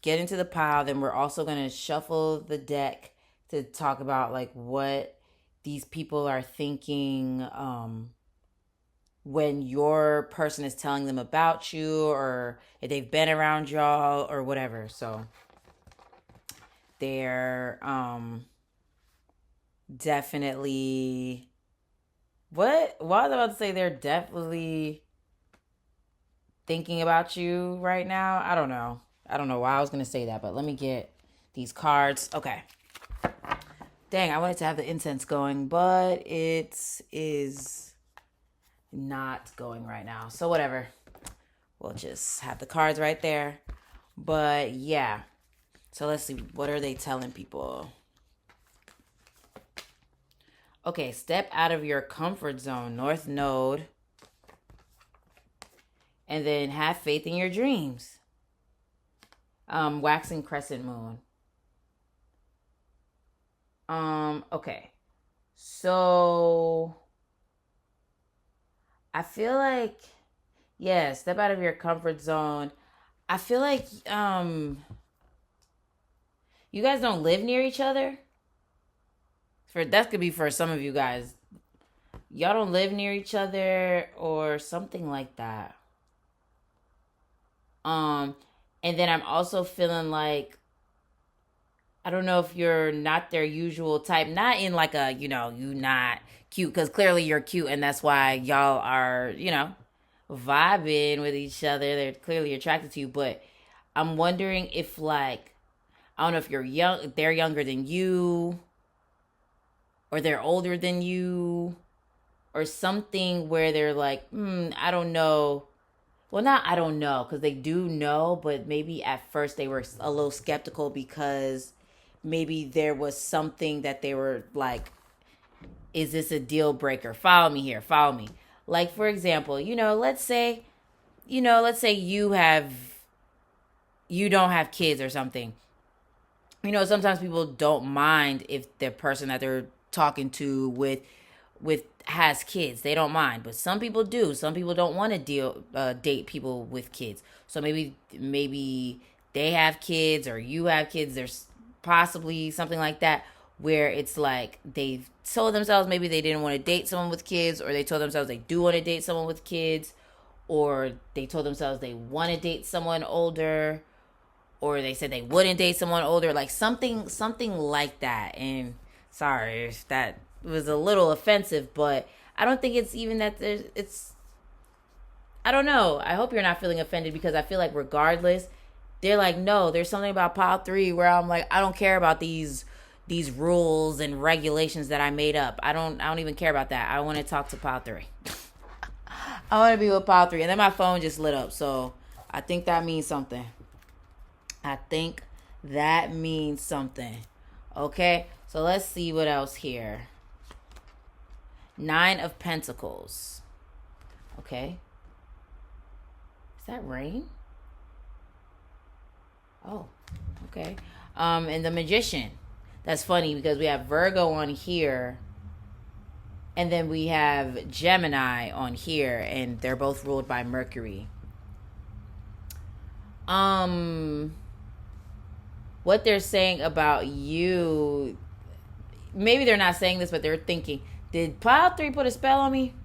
get into the pile. Then we're also going to shuffle the deck to talk about like what these people are thinking, when your person is telling them about you, or if they've been around y'all or whatever. So they're definitely, what was I about to say? They're definitely thinking about you right now. I don't know why I was gonna say that, but let me get these cards. Okay. Dang, I wanted to have the incense going, but it is not going right now. So whatever. We'll just have the cards right there. But yeah. So let's see. What are they telling people? Okay, step out of your comfort zone, North Node, and then have faith in your dreams. Waxing crescent moon. Okay. So I feel like, yeah, step out of your comfort zone. I feel like you guys don't live near each other. For that could be for some of you guys. Y'all don't live near each other or something like that. Um and then I'm also feeling like I don't know if you're not their usual type, not in like a, you not cute, because clearly you're cute and that's why y'all are, vibing with each other. They're clearly attracted to you, but I'm wondering if like, I don't know if you're young, they're younger than you, or they're older than you, or something where they're like, I don't know. Well, not I don't know, because they do know, but maybe at first they were a little skeptical because maybe there was something that they were like, is this a deal breaker? Follow me here, follow me. Like, for example, let's say you don't have kids or something. Sometimes people don't mind if the person that they're talking to with has kids. They don't mind, but some people do. Some people don't want to date people with kids. So maybe they have kids or you have kids. There's possibly something like that where it's like they've told themselves maybe they didn't want to date someone with kids, or they told themselves they do want to date someone with kids, or they told themselves they want to date someone older, or they said they wouldn't date someone older, like something like that. And sorry if that was a little offensive, but I don't think it's even that it's I don't know. I hope you're not feeling offended, because I feel like regardless, they're like, no, there's something about pile 3 where I'm like, I don't care about these rules and regulations that I made up. I don't even care about that. I want to talk to pile 3. I want to be with pile 3. And then my phone just lit up, so I think that means something. I think that means something. Okay, so let's see what else here. 9 of Pentacles. Okay. Is that rain? Oh, okay. And the Magician. That's funny because we have Virgo on here, and then we have Gemini on here, and they're both ruled by Mercury. What they're saying about you, maybe they're not saying this, but they're thinking, did pile 3 put a spell on me?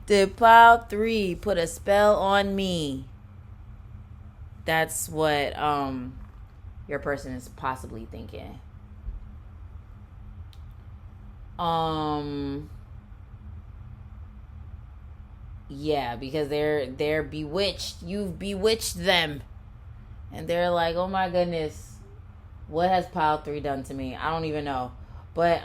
Did pile 3 put a spell on me? That's what your person is possibly thinking. Yeah, because they're bewitched. You've bewitched them. And they're like, oh my goodness, what has pile 3 done to me? I don't even know. But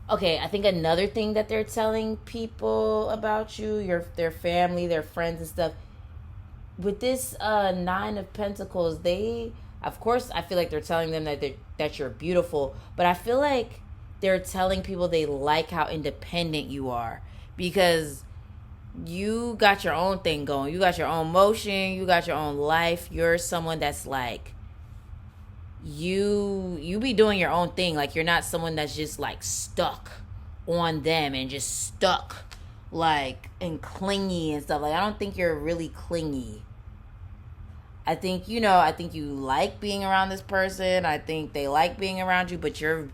okay, I think another thing that they're telling people about you, their family, their friends and stuff, with this 9 of Pentacles, they, of course, I feel like they're telling them that you're beautiful, but I feel like they're telling people they like how independent you are, because you got your own thing going. You got your own motion. You got your own life. You're someone that's like, you be doing your own thing. Like, you're not someone that's just like stuck on them and just stuck like and clingy and stuff. Like, I don't think you're really clingy. I think you like being around this person. I think they like being around you, but you're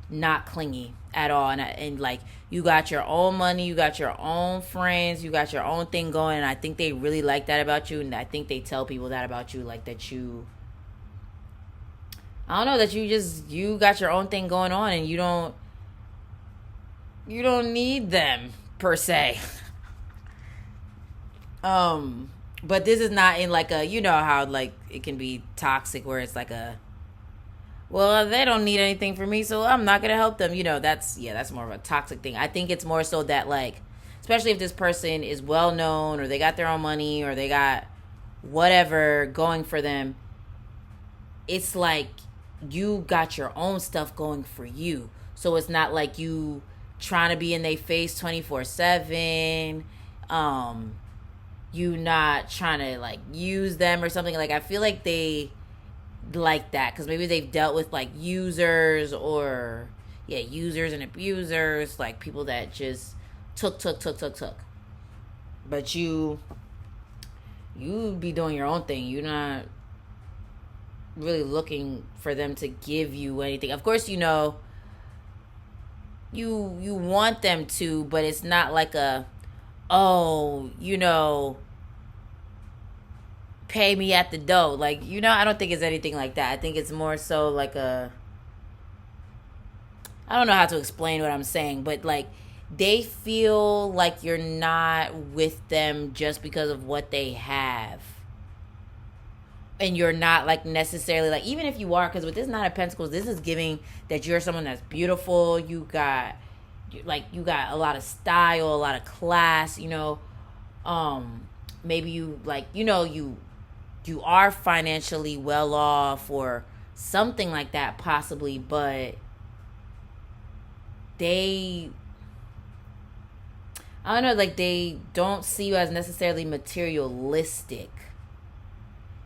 not clingy at all. And like, you got your own money, you got your own friends, you got your own thing going, and I think they really like that about you. And I think they tell people that about you, like that you, I don't know, that you got your own thing going on, and you don't need them per se. But this is not in like a, how like it can be toxic where it's like a, well, they don't need anything from me, so I'm not gonna help them. That's more of a toxic thing. I think it's more so that, like, especially if this person is well known, or they got their own money, or they got whatever going for them, it's like you got your own stuff going for you. So it's not like you trying to be in their face 24/7. You not trying to like use them or something. Like I feel like they like that because maybe they've dealt with like users or users and abusers, like people that just took. But you be doing your own thing. You're not really looking for them to give you anything. Of course, you want them to, but it's not like a, oh, pay me at the door. Like, I don't think it's anything like that. I think it's more so like I don't know how to explain what I'm saying, but like they feel like you're not with them just because of what they have. And you're not like necessarily like, even if you are, because with this Nine of Pentacles, this is giving that you're someone that's beautiful. You got a lot of style, a lot of class, maybe you like, you are financially well off or something like that possibly, but I don't know, like they don't see you as necessarily materialistic.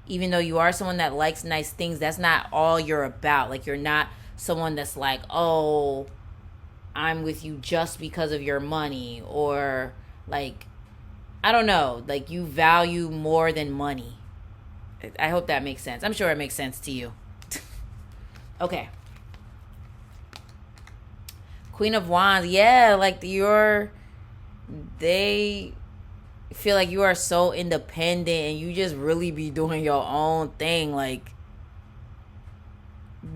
Even though you are someone that likes nice things, that's not all you're about. Like you're not someone that's like, oh, I'm with you just because of your money, or like, I don't know, like you value more than money. I hope that makes sense. I'm sure it makes sense to you. Okay. Queen of Wands, yeah, like they feel like you are so independent and you just really be doing your own thing. Like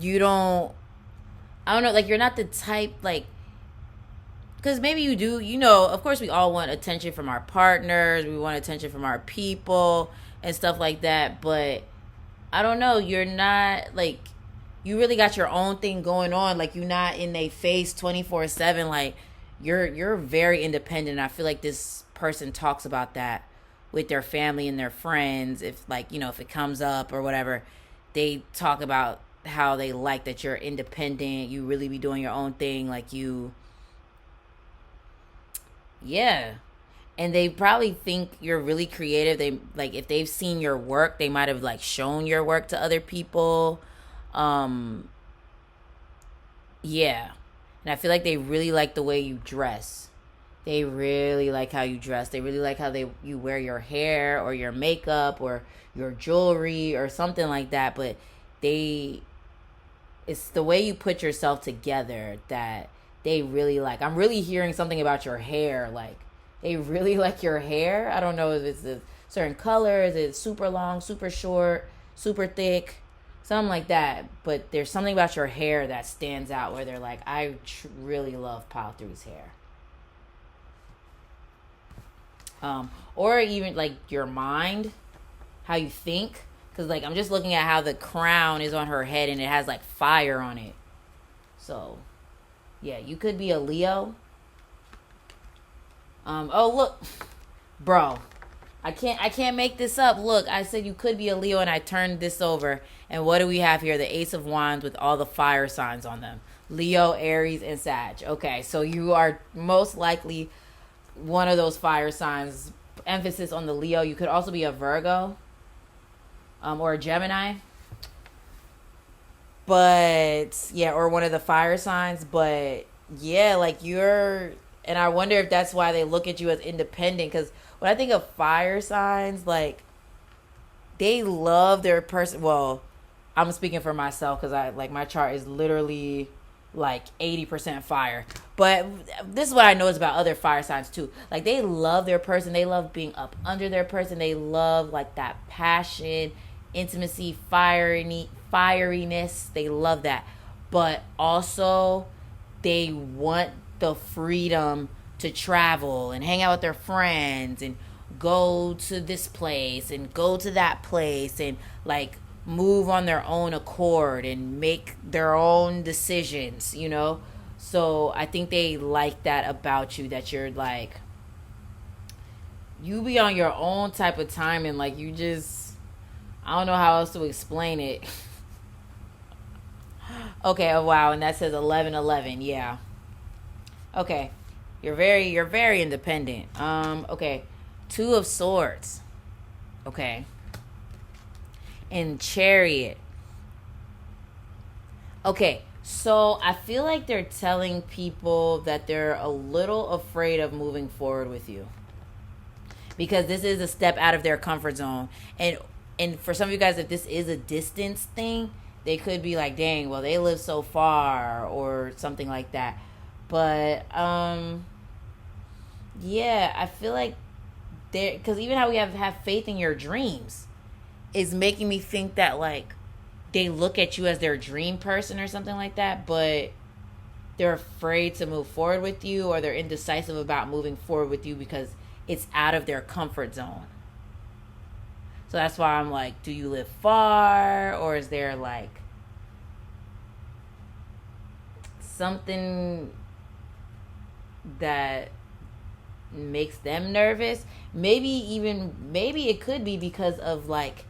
I don't know, like you're not the type, like, because maybe you do, of course we all want attention from our partners, we want attention from our people and stuff like that, but I don't know, you're not like, you really got your own thing going on. Like you're not in their face 24/7. Like you're very independent. I feel like this person talks about that with their family and their friends. If like, if it comes up or whatever, they talk about how they like that you're independent. You really be doing your own thing. Like yeah. And they probably think you're really creative. They like, if they've seen your work, they might have like shown your work to other people. Yeah. And I feel like they really like the way you dress. They really like how you dress. They really like how you wear your hair or your makeup or your jewelry or something like that. But it's the way you put yourself together that they really like. I'm really hearing something about your hair. Like they really like your hair. I don't know if it's a certain color. Is it super long, super short, super thick? Something like that. But there's something about your hair that stands out where they're like, I really love Pile Three's hair. Or even like your mind, how you think. Because like I'm just looking at how the crown is on her head and it has like fire on it. So yeah, you could be a Leo. Oh look, bro, I can't make this up. Look, I said you could be a Leo and I turned this over. And what do we have here? The Ace of Wands with all the fire signs on them. Leo, Aries, and Sag. Okay, so you are most likely one of those fire signs. Emphasis on the Leo. You could also be a Virgo or a Gemini. But, yeah, or one of the fire signs. But, yeah, like and I wonder if that's why they look at you as independent. Because when I think of fire signs, like, they love their person. Well, I'm speaking for myself because my chart is literally like 80% fire. But this is what I notice about other fire signs too. Like they love their person. They love being up under their person. They love like that passion, intimacy, fieriness. They love that. But also they want the freedom to travel and hang out with their friends and go to this place and go to that place and like move on their own accord and make their own decisions, So I think they like that about you, that you're like, you be on your own type of time and like you just, I don't know how else to explain it. Okay, oh wow, and that says 1111. Yeah. Okay. You're very independent. Okay. Two of Swords. Okay. And Chariot. Okay. So I feel like they're telling people that they're a little afraid of moving forward with you, because this is a step out of their comfort zone. And for some of you guys, if this is a distance thing, they could be like, dang, well, they live so far or something like that. But yeah, I feel like there, because even how we have faith in your dreams is making me think that like they look at you as their dream person or something like that, but they're afraid to move forward with you, or they're indecisive about moving forward with you because it's out of their comfort zone. So that's why I'm like, do you live far, or is there like something that makes them nervous? Maybe it could be because of like,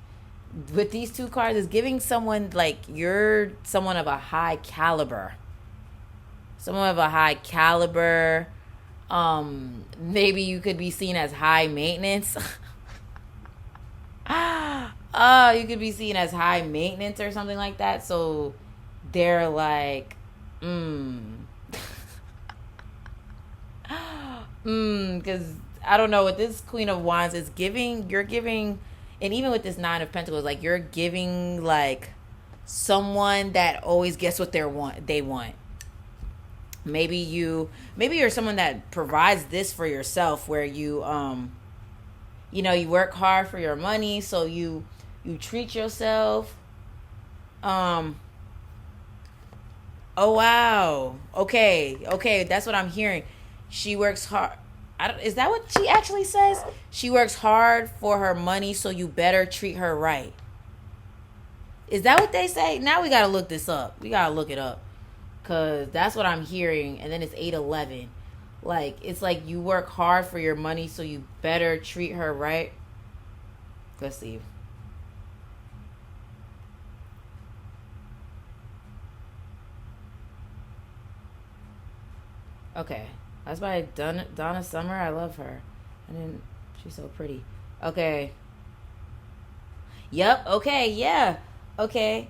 with these two cards, is giving someone like you're someone of a high caliber. Someone of a high caliber. Maybe you could be seen as high maintenance. You could be seen as high maintenance or something like that. So they're like, because I don't know, with this Queen of Wands is you're giving, and even with this Nine of Pentacles, like you're giving like someone that always gets what they want. Maybe you're someone that provides this for yourself, where you work hard for your money, so you treat yourself. Um oh wow. Okay, that's what I'm hearing. She works hard. Is that what she actually says? She works hard for her money, so you better treat her right. Is that what they say? Now we gotta look this up. We gotta look it up, cause that's what I'm hearing. And then it's 811. Like it's like you work hard for your money, so you better treat her right. Let's see. Okay, that's by Donna Summer. I love her. And then she's so pretty. Okay. Yep. Okay. Yeah. Okay.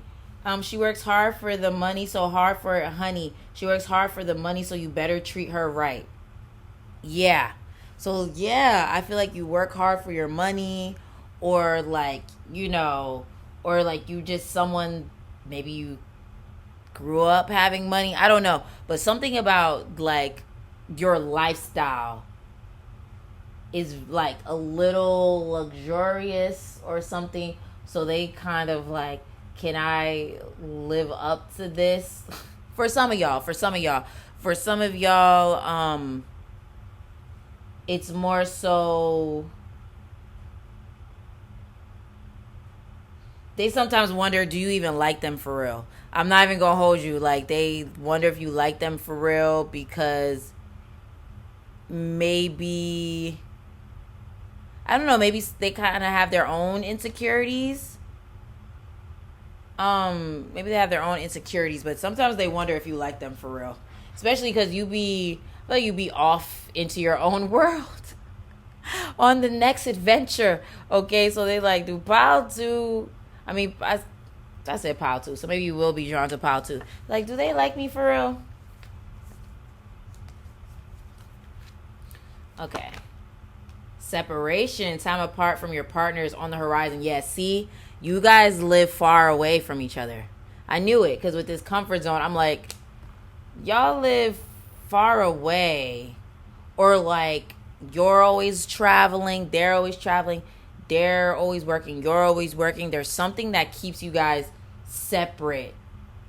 She works hard for the money, so hard for honey. She works hard for the money, so you better treat her right. Yeah. So yeah, I feel like you work hard for your money, or like or like you just someone, maybe you grew up having money. I don't know, but something about like your lifestyle is like a little luxurious or something. So they kind of like, can I live up to this? For some of y'all, it's more so they sometimes wonder, do you even like them for real? I'm not even gonna hold you. Like they wonder if you like them for real, because maybe, I don't know, maybe they kind of have their own insecurities. Maybe they have their own insecurities, but sometimes they wonder if you like them for real, especially because you be off into your own world on the next adventure. Okay, so they like, do pile two. I mean, I said pile two, so maybe you will be drawn to pile two. Like, do they like me for real? Okay. Separation, time apart from your partner is on the horizon. Yeah, see, you guys live far away from each other. I knew it, because with this comfort zone, I'm like, y'all live far away. Or like, you're always traveling, they're always traveling, they're always working, you're always working. There's something that keeps you guys separate.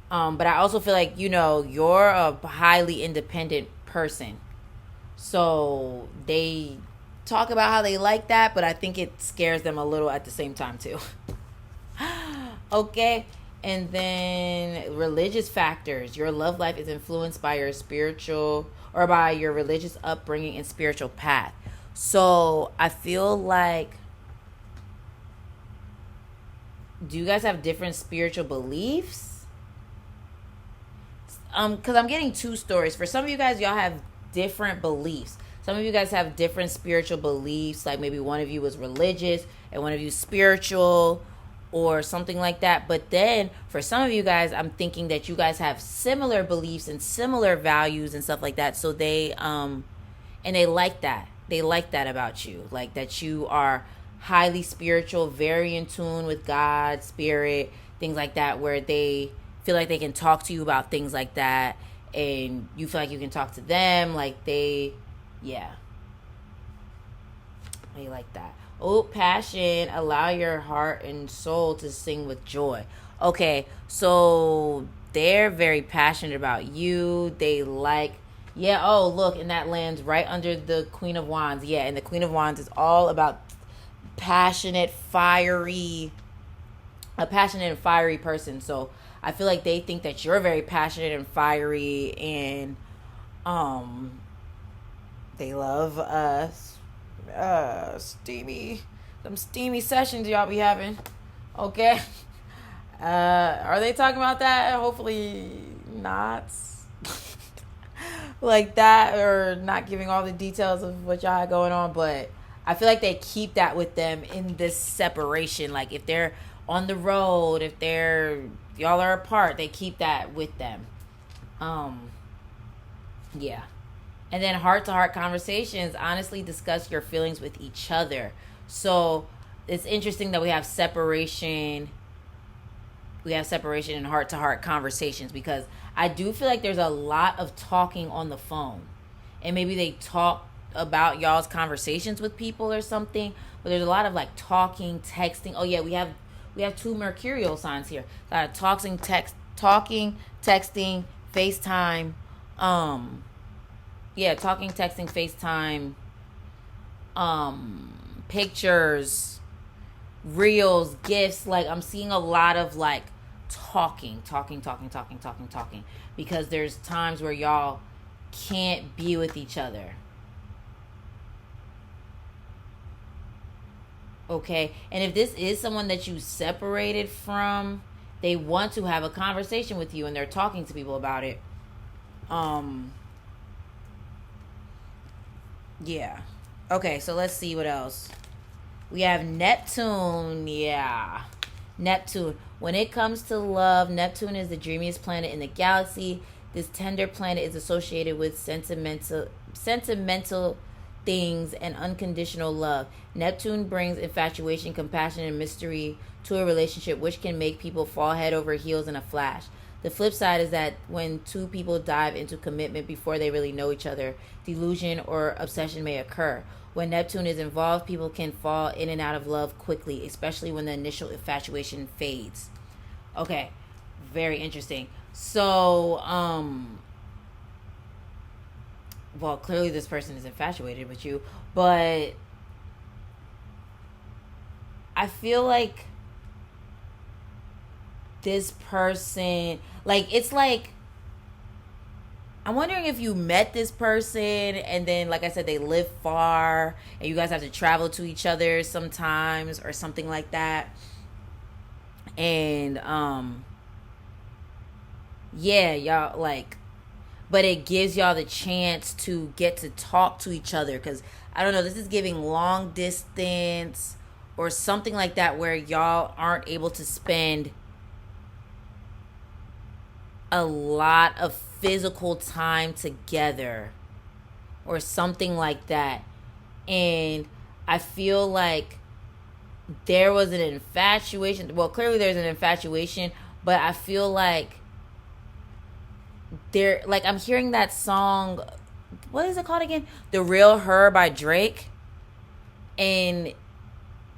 But I also feel like, you're a highly independent person. So they talk about how they like that, but I think it scares them a little at the same time too. Okay. And then religious factors. Your love life is influenced by your spiritual, or by your religious upbringing and spiritual path. So I feel like, do you guys have different spiritual beliefs? because I'm getting two stories. For some of you guys, y'all have different beliefs. Some of you guys have different spiritual beliefs. Like maybe one of you was religious and one of you spiritual or something like that. But then for some of you guys, I'm thinking that you guys have similar beliefs and similar values and stuff like that. So they and they like that. They like that about you. Like that you are highly spiritual, very in tune with God, spirit, things like that, where they feel like they can talk to you about things like that, and you feel like you can talk to them. Like they like that. Oh, passion. Allow your heart and soul to sing with joy. Okay, so they're very passionate about you. They like, oh, look, and that lands right under the Queen of Wands. Yeah, and the Queen of Wands is all about passionate, fiery, a passionate and fiery person. So I feel like they think that you're very passionate and fiery, and they love some steamy sessions y'all be having. Okay. Are they talking about that? Hopefully not. Like that, or not giving all the details of what y'all had going on, but I feel like they keep that with them in this separation. Like if they're on the road, if y'all are apart, they keep that with them. Yeah. And then heart-to-heart conversations, honestly discuss your feelings with each other. So it's interesting that we have separation. We have separation in heart-to-heart conversations, because I do feel like there's a lot of talking on the phone. And maybe they talk about y'all's conversations with people or something, but there's a lot of like talking, texting. Oh yeah, we have two mercurial signs here. Talking, texting, FaceTime. Talking, texting, FaceTime, pictures, reels, gifts. Like I'm seeing a lot of like talking, because there's times where y'all can't be with each other. Okay, and if this is someone that you separated from, they want to have a conversation with you and they're talking to people about it. Yeah. Okay, so let's see what else. We have Neptune. Yeah. Neptune. When it comes to love, Neptune is the dreamiest planet in the galaxy. This tender planet is associated with sentimental things and unconditional love. Neptune brings infatuation, compassion, and mystery to a relationship, which can make people fall head over heels in a flash. The flip side is that when two people dive into commitment before they really know each other, delusion or obsession may occur. When Neptune is involved, people can fall in and out of love quickly, especially when the initial infatuation fades. Okay, very interesting. So, well, clearly this person is infatuated with you, but I feel like this person, like, it's like, I'm wondering if you met this person and then, like I said, they live far and you guys have to travel to each other sometimes or something like that. And, y'all, like, but it gives y'all the chance to get to talk to each other, because, I don't know, this is giving long distance or something like that, where y'all aren't able to spend a lot of physical time together or something like that. And I feel like there was an infatuation. Well, clearly there's an infatuation, but I feel like I'm hearing that song, what is it called again? The Real Her by Drake. And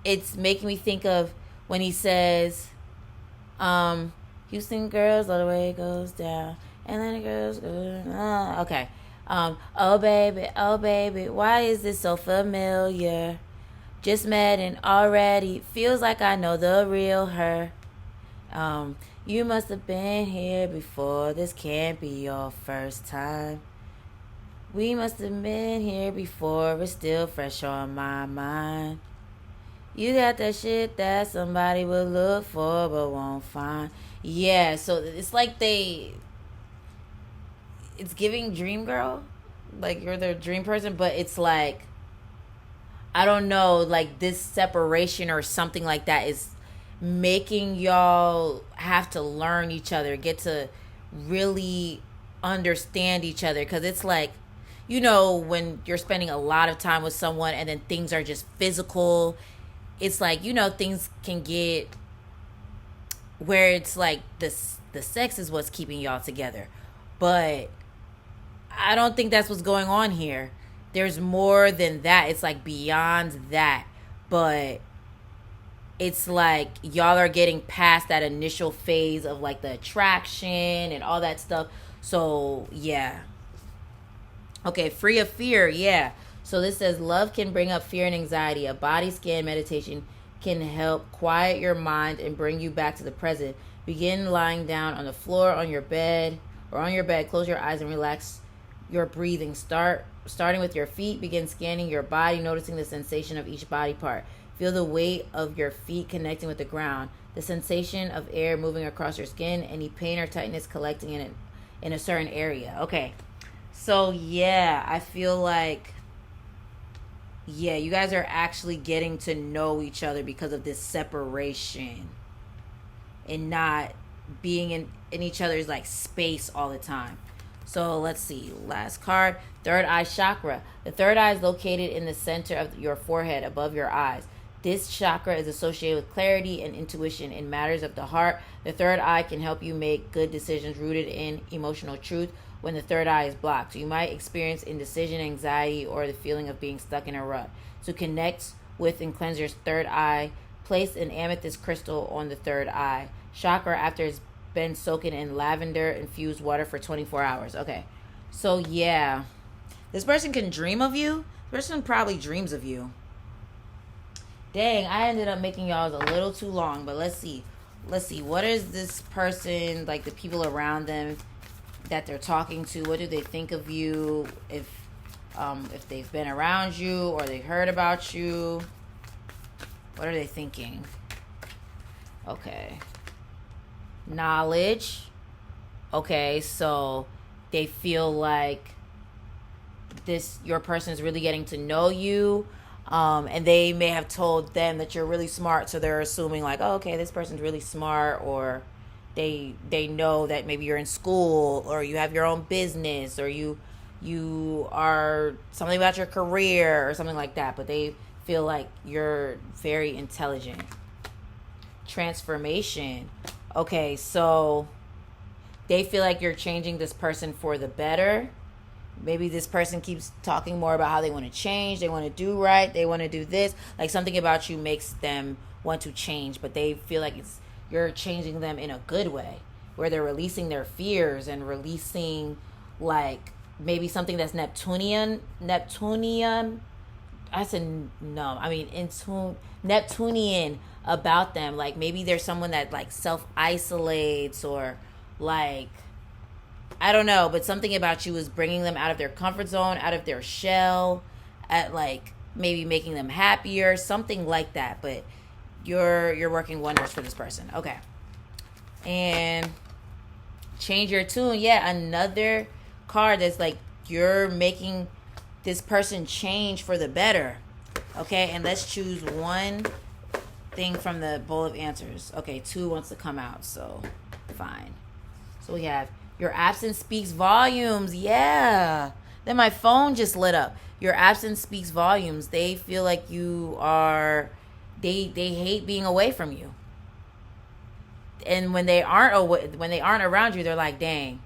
it's making me think of when he says, Houston girls, all the way it goes down. And then it goes, okay. Oh baby, why is this so familiar? Just met and already feels like I know the real her. You must have been here before. This can't be your first time. We must have been here before. It's still fresh on my mind. You got that shit that somebody would look for but won't find. Yeah, so it's like they it's giving dream girl, like you're the dream person, but it's like, I don't know, like this separation or something like that is making y'all have to learn each other, get to really understand each other. Because it's like, when you're spending a lot of time with someone and then things are just physical, it's like, things can get where it's like the sex is what's keeping y'all together. But I don't think that's what's going on here. There's more than that. It's like beyond that. But it's like y'all are getting past that initial phase of like the attraction and all that stuff. So, yeah. Okay, free of fear. Yeah. So this says love can bring up fear and anxiety. A body scan meditation can help quiet your mind and bring you back to the present. Begin lying down on the floor, on your bed, or on your bed. Close your eyes and relax your breathing. Starting with your feet. Begin scanning your body, noticing the sensation of each body part. Feel the weight of your feet connecting with the ground. The sensation of air moving across your skin. Any pain or tightness collecting in a certain area. Okay. So, yeah, I feel like, yeah, you guys are actually getting to know each other because of this separation and not being in each other's like space all the time. So let's see. Last card. Third eye chakra. The third eye is located in the center of your forehead above your eyes. This chakra is associated with clarity and intuition in matters of the heart. The third eye can help you make good decisions rooted in emotional truth when the third eye is blocked. So you might experience indecision, anxiety, or the feeling of being stuck in a rut. So connect with and cleanse your third eye. Place an amethyst crystal on the third eye chakra after it's been soaking in lavender infused water for 24 hours. Okay. So, yeah. This person can dream of you. This person probably dreams of you. Dang, I ended up making y'all a little too long, but let's see. What is this person, like the people around them that they're talking to? What do they think of you? If they've been around you or they heard about you, what are they thinking? Okay. Knowledge. Okay, so they feel like your person is really getting to know you. And they may have told them that you're really smart, so they're assuming like, oh, okay, this person's really smart, or they know that maybe you're in school or you have your own business or you are something about your career or something like that, but they feel like you're very intelligent. Transformation. Okay, so they feel like you're changing this person for the better. Maybe this person keeps talking more about how they want to change, they want to do right, they want to do this. Like something about you makes them want to change, but they feel like you're changing them in a good way, where they're releasing their fears and releasing like maybe something that's Neptunian. I said no. I mean Neptunian about them. Like maybe there's someone that like self-isolates or like, I don't know, but something about you is bringing them out of their comfort zone, out of their shell, at like maybe making them happier, something like that. But you're working wonders for this person. Okay. And change your tune. Yeah, another card that's like you're making this person change for the better. Okay, and let's choose one thing from the bowl of answers. Okay, 2 wants to come out, so fine. So we have your absence speaks volumes. Yeah. Then my phone just lit up. Your absence speaks volumes. They feel like you are, they hate being away from you. And when they aren't around you, they're like, dang,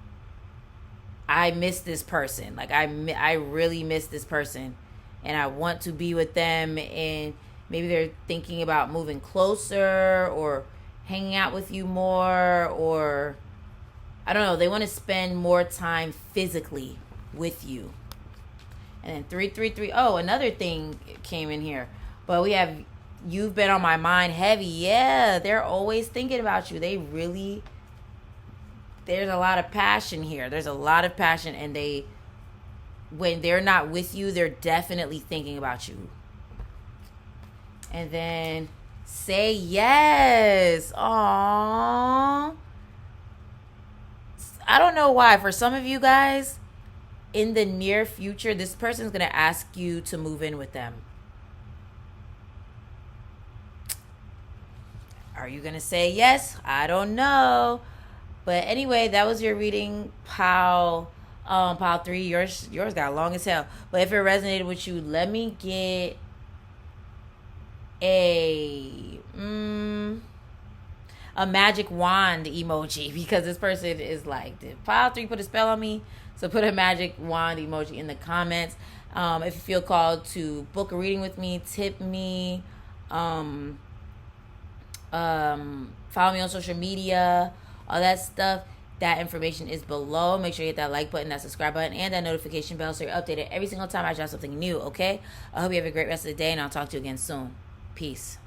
I miss this person. Like I really miss this person and I want to be with them, and maybe they're thinking about moving closer or hanging out with you more, or I don't know, they want to spend more time physically with you. And then 333, oh, another thing came in here. But we have, you've been on my mind heavy. Yeah, they're always thinking about you. There's a lot of passion here. There's a lot of passion, and when they're not with you, they're definitely thinking about you. And then say yes. Aww. I don't know why. For some of you guys, in the near future, this person's going to ask you to move in with them. Are you going to say yes? I don't know. But anyway, that was your reading, pile. Pile 3. Yours got long as hell. But if it resonated with you, let me get a magic wand emoji, because this person is like, did pile 3 put a spell on me? So put a magic wand emoji in the comments. If you feel called to book a reading with me, tip me, follow me on social media, all that stuff. That information is below. Make sure you hit that like button, that subscribe button, and that notification bell so you're updated every single time I drop something new, okay? I hope you have a great rest of the day, and I'll talk to you again soon. Peace.